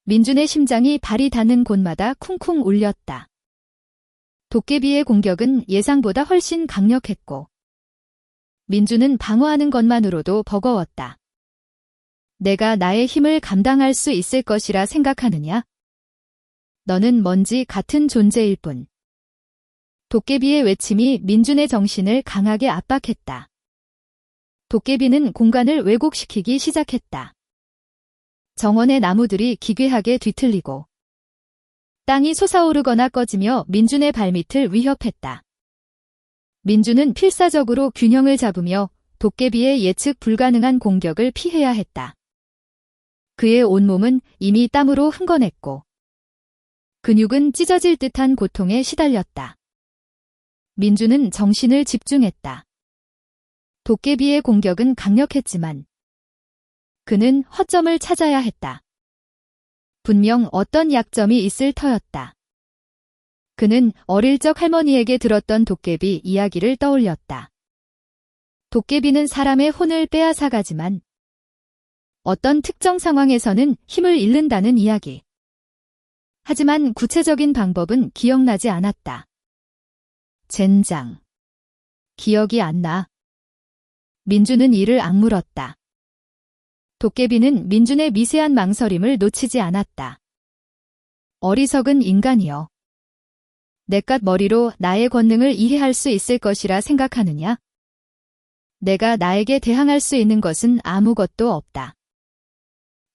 민준의 심장이 발이 닿는 곳마다 쿵쿵 울렸다. 도깨비의 공격은 예상보다 훨씬 강력했고 민준은 방어하는 것만으로도 버거웠다. 내가 나의 힘을 감당할 수 있을 것이라 생각하느냐? 너는 먼지 같은 존재일 뿐. 도깨비의 외침이 민준의 정신을 강하게 압박했다. 도깨비는 공간을 왜곡시키기 시작했다. 정원의 나무들이 기괴하게 뒤틀리고 땅이 솟아오르거나 꺼지며 민준의 발밑을 위협했다. 민준은 필사적으로 균형을 잡으며 도깨비의 예측 불가능한 공격을 피해야 했다. 그의 온몸은 이미 땀으로 흥건했고 근육은 찢어질 듯한 고통에 시달렸다. 민준은 정신을 집중했다. 도깨비의 공격은 강력했지만 그는 허점을 찾아야 했다. 분명 어떤 약점이 있을 터였다. 그는 어릴 적 할머니에게 들었던 도깨비 이야기를 떠올렸다. 도깨비는 사람의 혼을 빼앗아가지만 어떤 특정 상황에서는 힘을 잃는다는 이야기. 하지만 구체적인 방법은 기억나지 않았다. 젠장. 기억이 안 나. 민준은 이를 악물었다. 도깨비는 민준의 미세한 망설임을 놓치지 않았다. 어리석은 인간이여. 내깟 머리로 나의 권능을 이해할 수 있을 것이라 생각하느냐? 내가 나에게 대항할 수 있는 것은 아무것도 없다.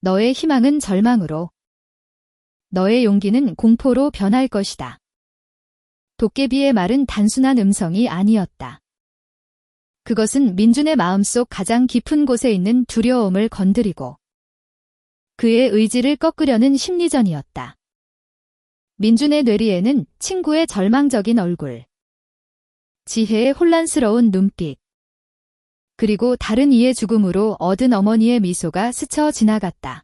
너의 희망은 절망으로, 너의 용기는 공포로 변할 것이다. 도깨비의 말은 단순한 음성이 아니었다. 그것은 민준의 마음속 가장 깊은 곳에 있는 두려움을 건드리고 그의 의지를 꺾으려는 심리전이었다. 민준의 뇌리에는 친구의 절망적인 얼굴, 지혜의 혼란스러운 눈빛, 그리고 다른 이의 죽음으로 얻은 어머니의 미소가 스쳐 지나갔다.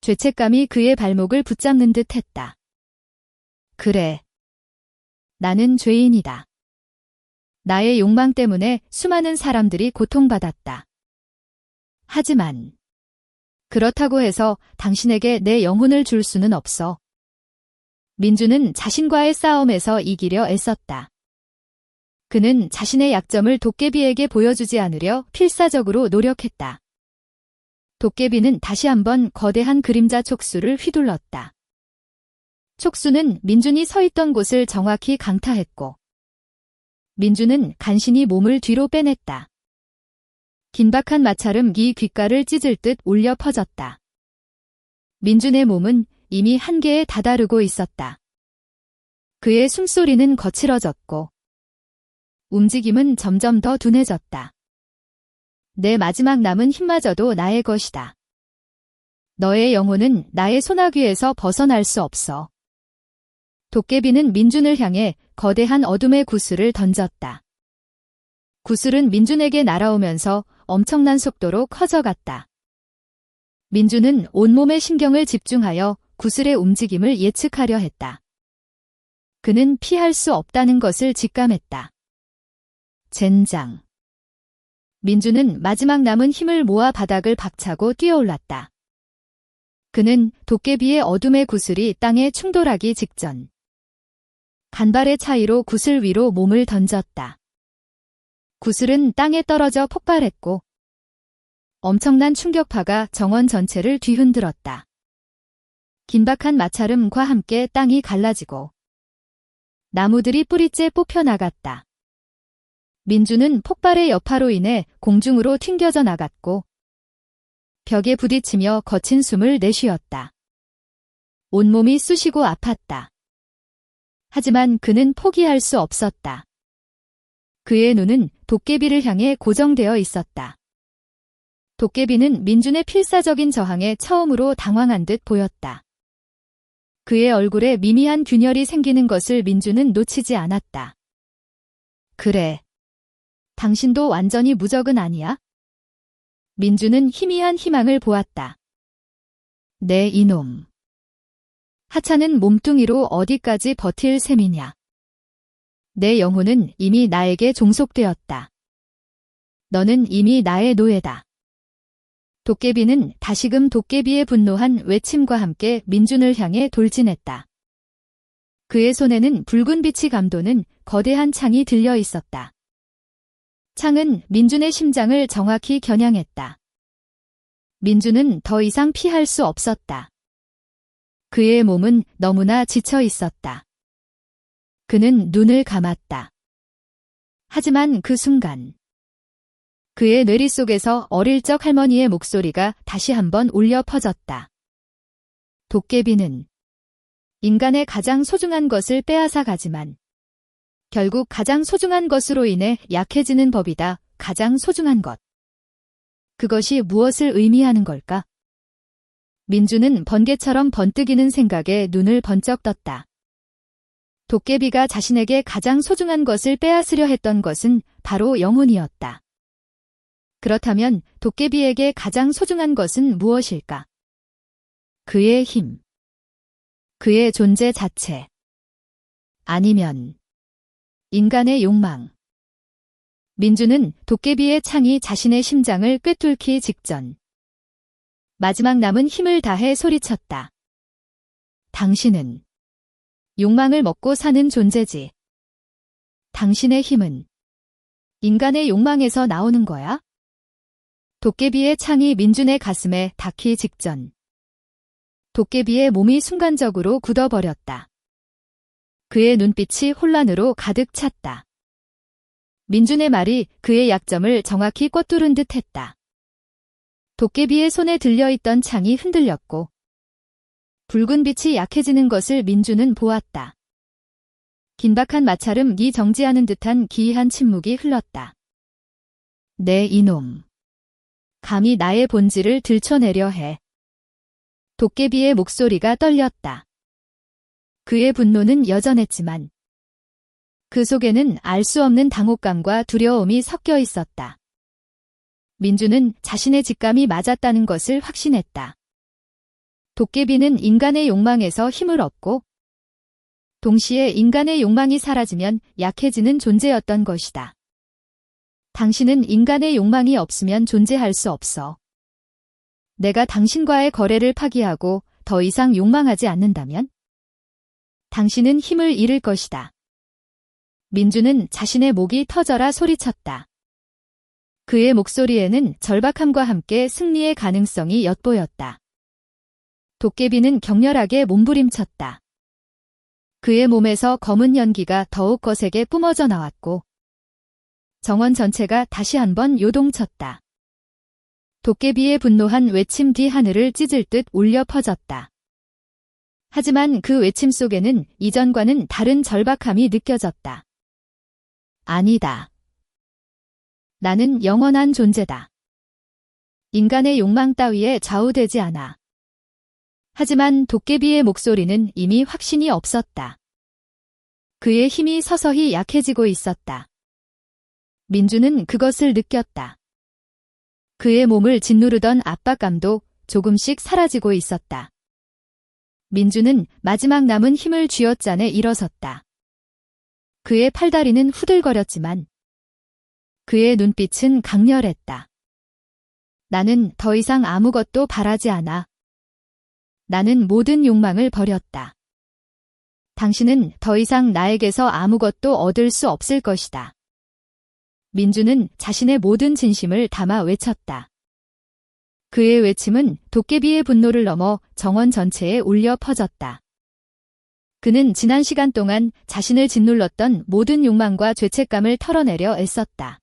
죄책감이 그의 발목을 붙잡는 듯 했다. 그래. 나는 죄인이다. 나의 욕망 때문에 수많은 사람들이 고통받았다. 하지만 그렇다고 해서 당신에게 내 영혼을 줄 수는 없어. 민준은 자신과의 싸움에서 이기려 애썼다. 그는 자신의 약점을 도깨비에게 보여주지 않으려 필사적으로 노력했다. 도깨비는 다시 한번 거대한 그림자 촉수를 휘둘렀다. 촉수는 민준이 서 있던 곳을 정확히 강타했고 민준은 간신히 몸을 뒤로 빼냈다. 긴박한 마찰음이 귓가를 찢을 듯 울려 퍼졌다. 민준의 몸은 이미 한계에 다다르고 있었다. 그의 숨소리는 거칠어졌고 움직임은 점점 더 둔해졌다. 내 마지막 남은 힘마저도 나의 것이다. 너의 영혼은 나의 소나귀에서 벗어날 수 없어. 도깨비는 민준을 향해 거대한 어둠의 구슬을 던졌다. 구슬은 민준에게 날아오면서 엄청난 속도로 커져갔다. 민준은 온몸의 신경을 집중하여 구슬의 움직임을 예측하려 했다. 그는 피할 수 없다는 것을 직감했다. 젠장. 민준은 마지막 남은 힘을 모아 바닥을 박차고 뛰어올랐다. 그는 도깨비의 어둠의 구슬이 땅에 충돌하기 직전 간발의 차이로 구슬 위로 몸을 던졌다. 구슬은 땅에 떨어져 폭발했고 엄청난 충격파가 정원 전체를 뒤흔들었다. 긴박한 마찰음과 함께 땅이 갈라지고 나무들이 뿌리째 뽑혀나갔다. 민준은 폭발의 여파로 인해 공중으로 튕겨져 나갔고 벽에 부딪히며 거친 숨을 내쉬었다. 온몸이 쑤시고 아팠다. 하지만 그는 포기할 수 없었다. 그의 눈은 도깨비를 향해 고정되어 있었다. 도깨비는 민준의 필사적인 저항에 처음으로 당황한 듯 보였다. 그의 얼굴에 미미한 균열이 생기는 것을 민준은 놓치지 않았다. 그래. 당신도 완전히 무적은 아니야? 민준은 희미한 희망을 보았다. 네 이놈. 하찮은 몸뚱이로 어디까지 버틸 셈이냐. 내 영혼은 이미 나에게 종속되었다. 너는 이미 나의 노예다. 도깨비는 다시금 도깨비의 분노한 외침과 함께 민준을 향해 돌진했다. 그의 손에는 붉은 빛이 감도는 거대한 창이 들려 있었다. 창은 민준의 심장을 정확히 겨냥했다. 민준은 더 이상 피할 수 없었다. 그의 몸은 너무나 지쳐 있었다. 그는 눈을 감았다. 하지만 그 순간 그의 뇌리 속에서 어릴 적 할머니의 목소리가 다시 한번 울려 퍼졌다. 도깨비는 인간의 가장 소중한 것을 빼앗아 가지만 결국 가장 소중한 것으로 인해 약해지는 법이다. 가장 소중한 것. 그것이 무엇을 의미하는 걸까? 민준은 번개처럼 번뜩이는 생각에 눈을 번쩍 떴다. 도깨비가 자신에게 가장 소중한 것을 빼앗으려 했던 것은 바로 영혼이었다. 그렇다면 도깨비에게 가장 소중한 것은 무엇일까? 그의 힘. 그의 존재 자체. 아니면 인간의 욕망. 민준은 도깨비의 창이 자신의 심장을 꿰뚫기 직전 마지막 남은 힘을 다해 소리쳤다. 당신은 욕망을 먹고 사는 존재지. 당신의 힘은 인간의 욕망에서 나오는 거야? 도깨비의 창이 민준의 가슴에 닿기 직전 도깨비의 몸이 순간적으로 굳어버렸다. 그의 눈빛이 혼란으로 가득 찼다. 민준의 말이 그의 약점을 정확히 꿰뚫은 듯 했다. 도깨비의 손에 들려있던 창이 흔들렸고 붉은 빛이 약해지는 것을 민준은 보았다. 긴박한 마찰음이 정지하는 듯한 기이한 침묵이 흘렀다. 네 이놈. 감히 나의 본질을 들춰내려 해. 도깨비의 목소리가 떨렸다. 그의 분노는 여전했지만 그 속에는 알 수 없는 당혹감과 두려움이 섞여 있었다. 민준은 자신의 직감이 맞았다는 것을 확신했다. 도깨비는 인간의 욕망에서 힘을 얻고 동시에 인간의 욕망이 사라지면 약해지는 존재였던 것이다. 당신은 인간의 욕망이 없으면 존재할 수 없어. 내가 당신과의 거래를 파기하고 더 이상 욕망하지 않는다면 당신은 힘을 잃을 것이다. 민준은 자신의 목이 터져라 소리쳤다. 그의 목소리에는 절박함과 함께 승리의 가능성이 엿보였다. 도깨비는 격렬하게 몸부림쳤다. 그의 몸에서 검은 연기가 더욱 거세게 뿜어져 나왔고 정원 전체가 다시 한번 요동쳤다. 도깨비의 분노한 외침 뒤 하늘을 찢을 듯 울려 퍼졌다. 하지만 그 외침 속에는 이전과는 다른 절박함이 느껴졌다. 아니다. 나는 영원한 존재다. 인간의 욕망 따위에 좌우되지 않아. 하지만 도깨비의 목소리는 이미 확신이 없었다. 그의 힘이 서서히 약해지고 있었다. 민주는 그것을 느꼈다. 그의 몸을 짓누르던 압박감도 조금씩 사라지고 있었다. 민주는 마지막 남은 힘을 쥐어짜내 일어섰다. 그의 팔다리는 후들거렸지만 그의 눈빛은 강렬했다. 나는 더 이상 아무것도 바라지 않아. 나는 모든 욕망을 버렸다. 당신은 더 이상 나에게서 아무것도 얻을 수 없을 것이다. 민주는 자신의 모든 진심을 담아 외쳤다. 그의 외침은 도깨비의 분노를 넘어 정원 전체에 울려 퍼졌다. 그는 지난 시간 동안 자신을 짓눌렀던 모든 욕망과 죄책감을 털어내려 애썼다.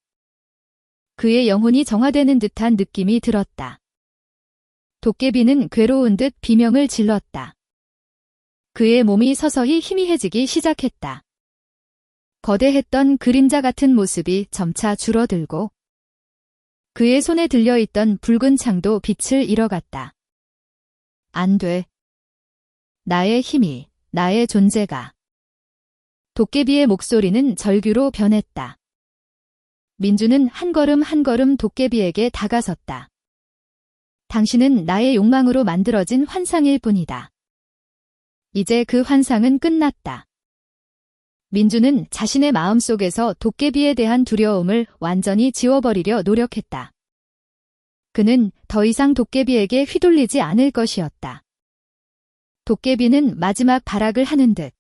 그의 영혼이 정화되는 듯한 느낌이 들었다. 도깨비는 괴로운 듯 비명을 질렀다. 그의 몸이 서서히 희미해지기 시작했다. 거대했던 그림자 같은 모습이 점차 줄어들고 그의 손에 들려있던 붉은 창도 빛을 잃어갔다. 안 돼. 나의 힘이, 나의 존재가. 도깨비의 목소리는 절규로 변했다. 민주는 한 걸음 한 걸음 도깨비에게 다가섰다. 당신은 나의 욕망으로 만들어진 환상일 뿐이다. 이제 그 환상은 끝났다. 민주는 자신의 마음속에서 도깨비에 대한 두려움을 완전히 지워버리려 노력했다. 그는 더 이상 도깨비에게 휘둘리지 않을 것이었다. 도깨비는 마지막 발악을 하는 듯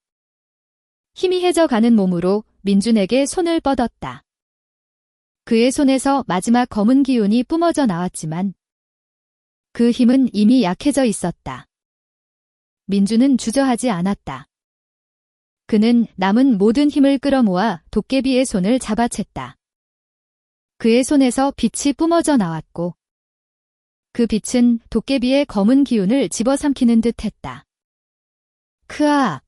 희미해져 가는 몸으로 민준에게 손을 뻗었다. 그의 손에서 마지막 검은 기운이 뿜어져 나왔지만 그 힘은 이미 약해져 있었다. 민준은 주저하지 않았다. 그는 남은 모든 힘을 끌어모아 도깨비의 손을 잡아챘다. 그의 손에서 빛이 뿜어져 나왔고 그 빛은 도깨비의 검은 기운을 집어삼키는 듯 했다. 크아!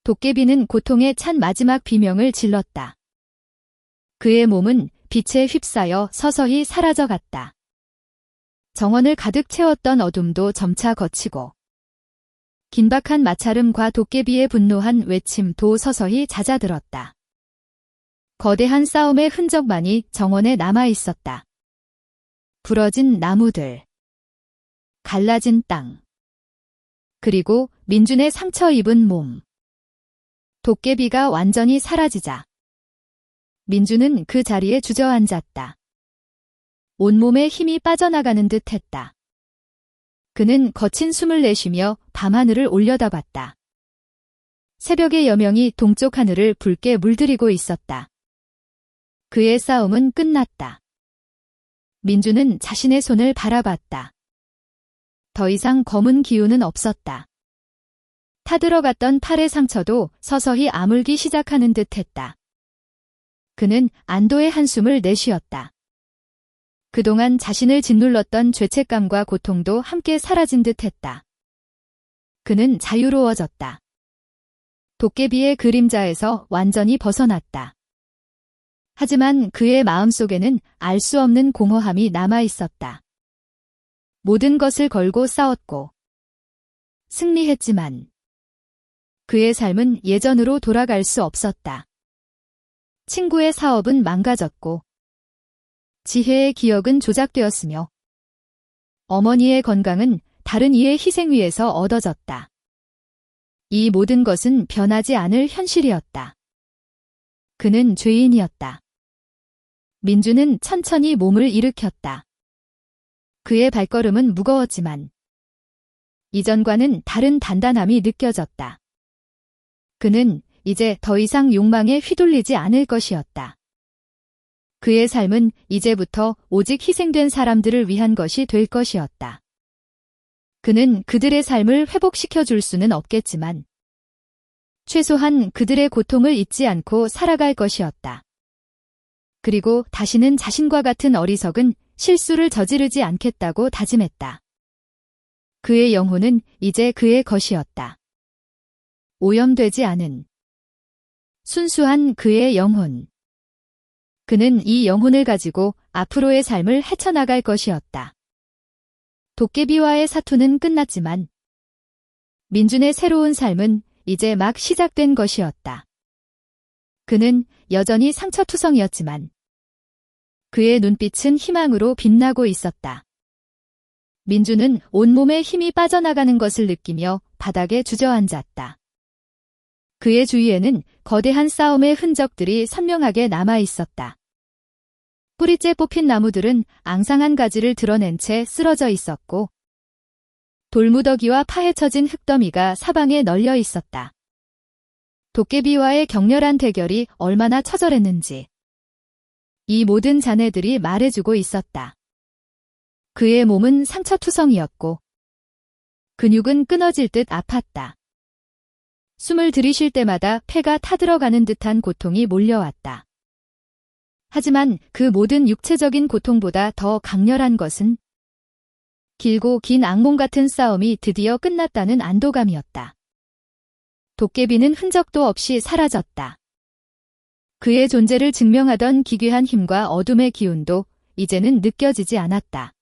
도깨비는 고통에 찬 마지막 비명을 질렀다. 그의 몸은 빛에 휩싸여 서서히 사라져갔다. 정원을 가득 채웠던 어둠도 점차 걷히고 긴박한 마찰음과 도깨비의 분노한 외침도 서서히 잦아들었다. 거대한 싸움의 흔적만이 정원에 남아있었다. 부러진 나무들, 갈라진 땅, 그리고 민준의 상처 입은 몸. 도깨비가 완전히 사라지자 민준은 그 자리에 주저앉았다. 온몸에 힘이 빠져나가는 듯 했다. 그는 거친 숨을 내쉬며 밤하늘을 올려다봤다. 새벽의 여명이 동쪽 하늘을 붉게 물들이고 있었다. 그의 싸움은 끝났다. 민주는 자신의 손을 바라봤다. 더 이상 검은 기운은 없었다. 타들어갔던 팔의 상처도 서서히 아물기 시작하는 듯 했다. 그는 안도의 한숨을 내쉬었다. 그동안 자신을 짓눌렀던 죄책감과 고통도 함께 사라진 듯 했다. 그는 자유로워졌다. 도깨비의 그림자에서 완전히 벗어났다. 하지만 그의 마음속에는 알 수 없는 공허함이 남아있었다. 모든 것을 걸고 싸웠고 승리했지만 그의 삶은 예전으로 돌아갈 수 없었다. 친구의 사업은 망가졌고 지혜의 기억은 조작되었으며 어머니의 건강은 다른 이의 희생 위에서 얻어졌다. 이 모든 것은 변하지 않을 현실이었다. 그는 죄인이었다. 민주는 천천히 몸을 일으켰다. 그의 발걸음은 무거웠지만 이전과는 다른 단단함이 느껴졌다. 그는 이제 더 이상 욕망에 휘둘리지 않을 것이었다. 그의 삶은 이제부터 오직 희생된 사람들을 위한 것이 될 것이었다. 그는 그들의 삶을 회복시켜 줄 수는 없겠지만 최소한 그들의 고통을 잊지 않고 살아갈 것이었다. 그리고 다시는 자신과 같은 어리석은 실수를 저지르지 않겠다고 다짐했다. 그의 영혼은 이제 그의 것이었다. 오염되지 않은 순수한 그의 영혼. 그는 이 영혼을 가지고 앞으로의 삶을 헤쳐나갈 것이었다. 도깨비와의 사투는 끝났지만 민준의 새로운 삶은 이제 막 시작된 것이었다. 그는 여전히 상처투성이었지만 그의 눈빛은 희망으로 빛나고 있었다. 민준은 온몸에 힘이 빠져나가는 것을 느끼며 바닥에 주저앉았다. 그의 주위에는 거대한 싸움의 흔적들이 선명하게 남아 있었다. 뿌리째 뽑힌 나무들은 앙상한 가지를 드러낸 채 쓰러져 있었고 돌무더기와 파헤쳐진 흙더미가 사방에 널려 있었다. 도깨비와의 격렬한 대결이 얼마나 처절했는지 이 모든 잔해들이 말해주고 있었다. 그의 몸은 상처투성이었고 근육은 끊어질 듯 아팠다. 숨을 들이쉴 때마다 폐가 타들어가는 듯한 고통이 몰려왔다. 하지만 그 모든 육체적인 고통보다 더 강렬한 것은 길고 긴 악몽 같은 싸움이 드디어 끝났다는 안도감이었다. 도깨비는 흔적도 없이 사라졌다. 그의 존재를 증명하던 기괴한 힘과 어둠의 기운도 이제는 느껴지지 않았다.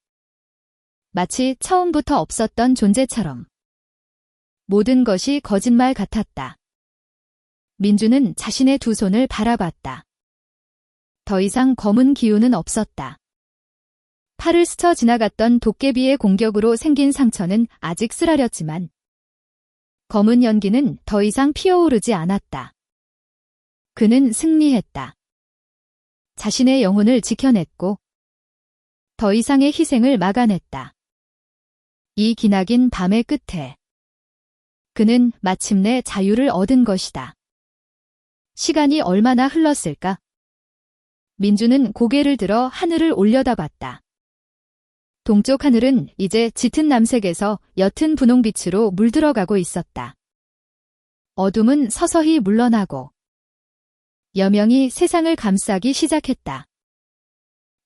마치 처음부터 없었던 존재처럼. 모든 것이 거짓말 같았다. 민주는 자신의 두 손을 바라봤다. 더 이상 검은 기운은 없었다. 팔을 스쳐 지나갔던 도깨비의 공격으로 생긴 상처는 아직 쓰라렸지만 검은 연기는 더 이상 피어오르지 않았다. 그는 승리했다. 자신의 영혼을 지켜냈고 더 이상의 희생을 막아냈다. 이 기나긴 밤의 끝에 그는 마침내 자유를 얻은 것이다. 시간이 얼마나 흘렀을까? 민주는 고개를 들어 하늘을 올려다봤다. 동쪽 하늘은 이제 짙은 남색에서 옅은 분홍빛으로 물들어가고 있었다. 어둠은 서서히 물러나고 여명이 세상을 감싸기 시작했다.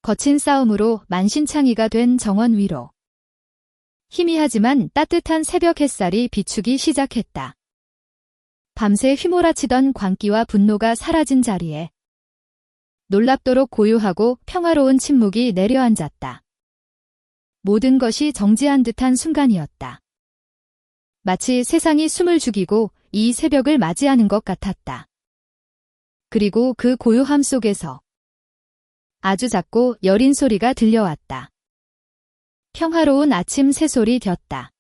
거친 싸움으로 만신창이가 된 정원 위로 희미하지만 따뜻한 새벽 햇살이 비추기 시작했다. 밤새 휘몰아치던 광기와 분노가 사라진 자리에 놀랍도록 고요하고 평화로운 침묵이 내려앉았다. 모든 것이 정지한 듯한 순간이었다. 마치 세상이 숨을 죽이고 이 새벽을 맞이하는 것 같았다. 그리고 그 고요함 속에서 아주 작고 여린 소리가 들려왔다. 평화로운 아침 새소리 뀌었다.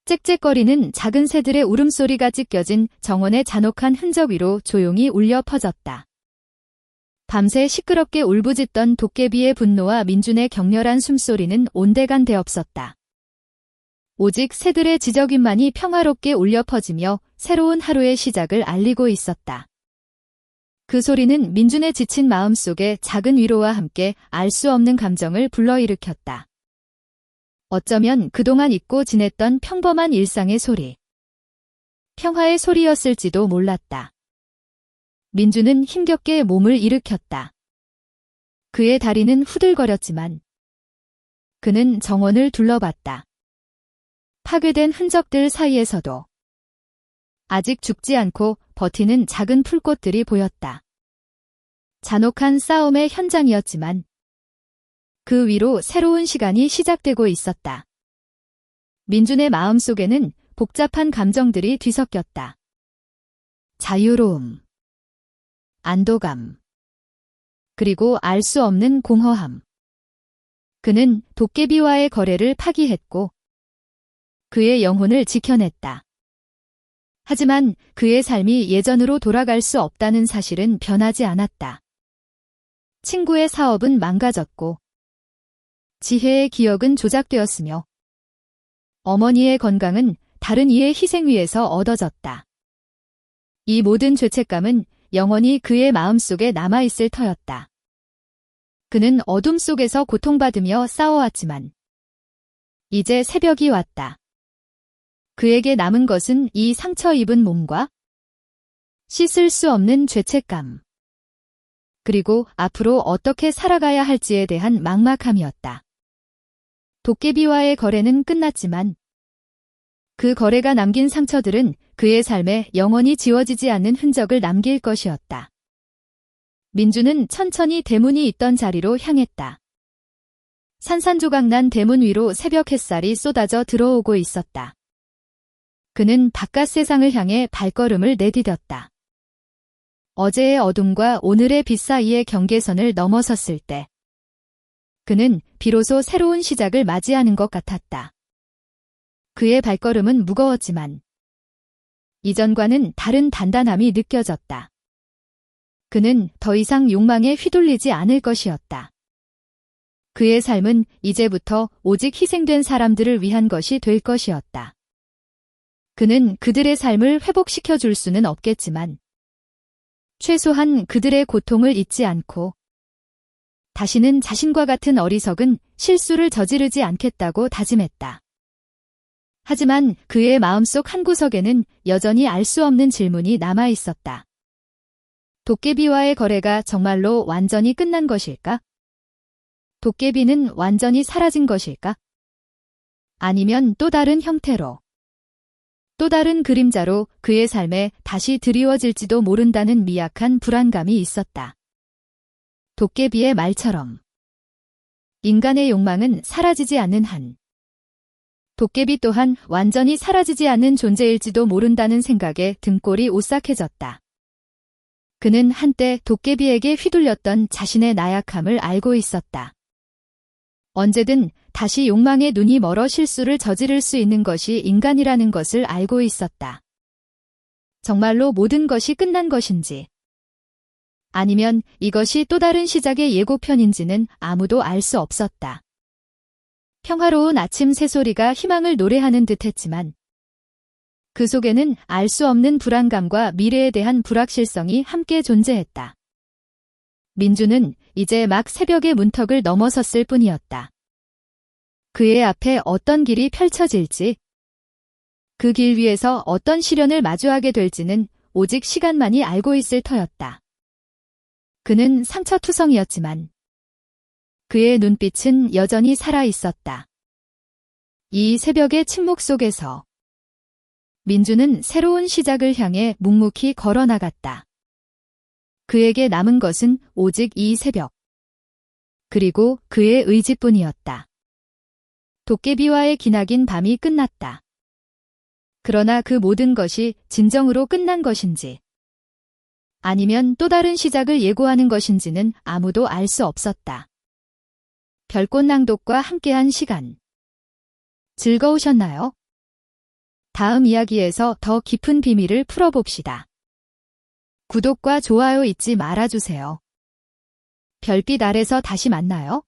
짹짹거리는 작은 새들의 울음소리가 찢겨진 정원의 잔혹한 흔적 위로 조용히 울려 퍼졌다. 밤새 시끄럽게 울부짖던 도깨비의 분노와 민준의 격렬한 숨소리는 온데간데 없었다. 오직 새들의 지저귀만이 평화롭게 울려 퍼지며 새로운 하루의 시작을 알리고 있었다. 그 소리는 민준의 지친 마음속에 작은 위로와 함께 알 수 없는 감정을 불러일으켰다. 어쩌면 그동안 잊고 지냈던 평범한 일상의 소리. 평화의 소리였을지도 몰랐다. 민준은 힘겹게 몸을 일으켰다. 그의 다리는 후들거렸지만 그는 정원을 둘러봤다. 파괴된 흔적들 사이에서도 아직 죽지 않고 버티는 작은 풀꽃들이 보였다. 잔혹한 싸움의 현장이었지만 그 위로 새로운 시간이 시작되고 있었다. 민준의 마음속에는 복잡한 감정들이 뒤섞였다. 자유로움, 안도감, 그리고 알 수 없는 공허함. 그는 도깨비와의 거래를 파기했고 그의 영혼을 지켜냈다. 하지만 그의 삶이 예전으로 돌아갈 수 없다는 사실은 변하지 않았다. 친구의 사업은 망가졌고 지혜의 기억은 조작되었으며 어머니의 건강은 다른 이의 희생 위에서 얻어졌다. 이 모든 죄책감은 영원히 그의 마음속에 남아있을 터였다. 그는 어둠 속에서 고통받으며 싸워왔지만 이제 새벽이 왔다. 그에게 남은 것은 이 상처 입은 몸과 씻을 수 없는 죄책감. 그리고 앞으로 어떻게 살아가야 할지에 대한 막막함이었다. 도깨비와의 거래는 끝났지만 그 거래가 남긴 상처들은 그의 삶에 영원히 지워지지 않는 흔적을 남길 것이었다. 민주는 천천히 대문이 있던 자리로 향했다. 산산조각난 대문 위로 새벽 햇살이 쏟아져 들어오고 있었다. 그는 바깥 세상을 향해 발걸음을 내디뎠다. 어제의 어둠과 오늘의 빛 사이의 경계선을 넘어섰을 때 그는 비로소 새로운 시작을 맞이하는 것 같았다. 그의 발걸음은 무거웠지만 이전과는 다른 단단함이 느껴졌다. 그는 더 이상 욕망에 휘둘리지 않을 것이었다. 그의 삶은 이제부터 오직 희생된 사람들을 위한 것이 될 것이었다. 그는 그들의 삶을 회복시켜 줄 수는 없겠지만 최소한 그들의 고통을 잊지 않고 다시는 자신과 같은 어리석은 실수를 저지르지 않겠다고 다짐했다. 하지만 그의 마음속 한구석에는 여전히 알 수 없는 질문이 남아 있었다. 도깨비와의 거래가 정말로 완전히 끝난 것일까? 도깨비는 완전히 사라진 것일까? 아니면 또 다른 형태로, 또 다른 그림자로 그의 삶에 다시 드리워질지도 모른다는 미약한 불안감이 있었다. 도깨비의 말처럼 인간의 욕망은 사라지지 않는 한 도깨비 또한 완전히 사라지지 않는 존재일지도 모른다는 생각에 등골이 오싹해졌다. 그는 한때 도깨비에게 휘둘렸던 자신의 나약함을 알고 있었다. 언제든 다시 욕망에 눈이 멀어 실수를 저지를 수 있는 것이 인간이라는 것을 알고 있었다. 정말로 모든 것이 끝난 것인지 아니면 이것이 또 다른 시작의 예고편인지는 아무도 알 수 없었다. 평화로운 아침 새소리가 희망을 노래하는 듯했지만 그 속에는 알 수 없는 불안감과 미래에 대한 불확실성이 함께 존재했다. 민주는 이제 막 새벽의 문턱을 넘어섰을 뿐이었다. 그의 앞에 어떤 길이 펼쳐질지, 그 길 위에서 어떤 시련을 마주하게 될지는 오직 시간만이 알고 있을 터였다. 그는 상처투성이었지만 그의 눈빛은 여전히 살아 있었다. 이 새벽의 침묵 속에서 민주는 새로운 시작을 향해 묵묵히 걸어나갔다. 그에게 남은 것은 오직 이 새벽, 그리고 그의 의지뿐이었다. 도깨비와의 기나긴 밤이 끝났다. 그러나 그 모든 것이 진정으로 끝난 것인지, 아니면 또 다른 시작을 예고하는 것인지는 아무도 알 수 없었다. 별꽃 낭독과 함께한 시간. 즐거우셨나요? 다음 이야기에서 더 깊은 비밀을 풀어봅시다. 구독과 좋아요 잊지 말아주세요. 별빛 아래서 다시 만나요.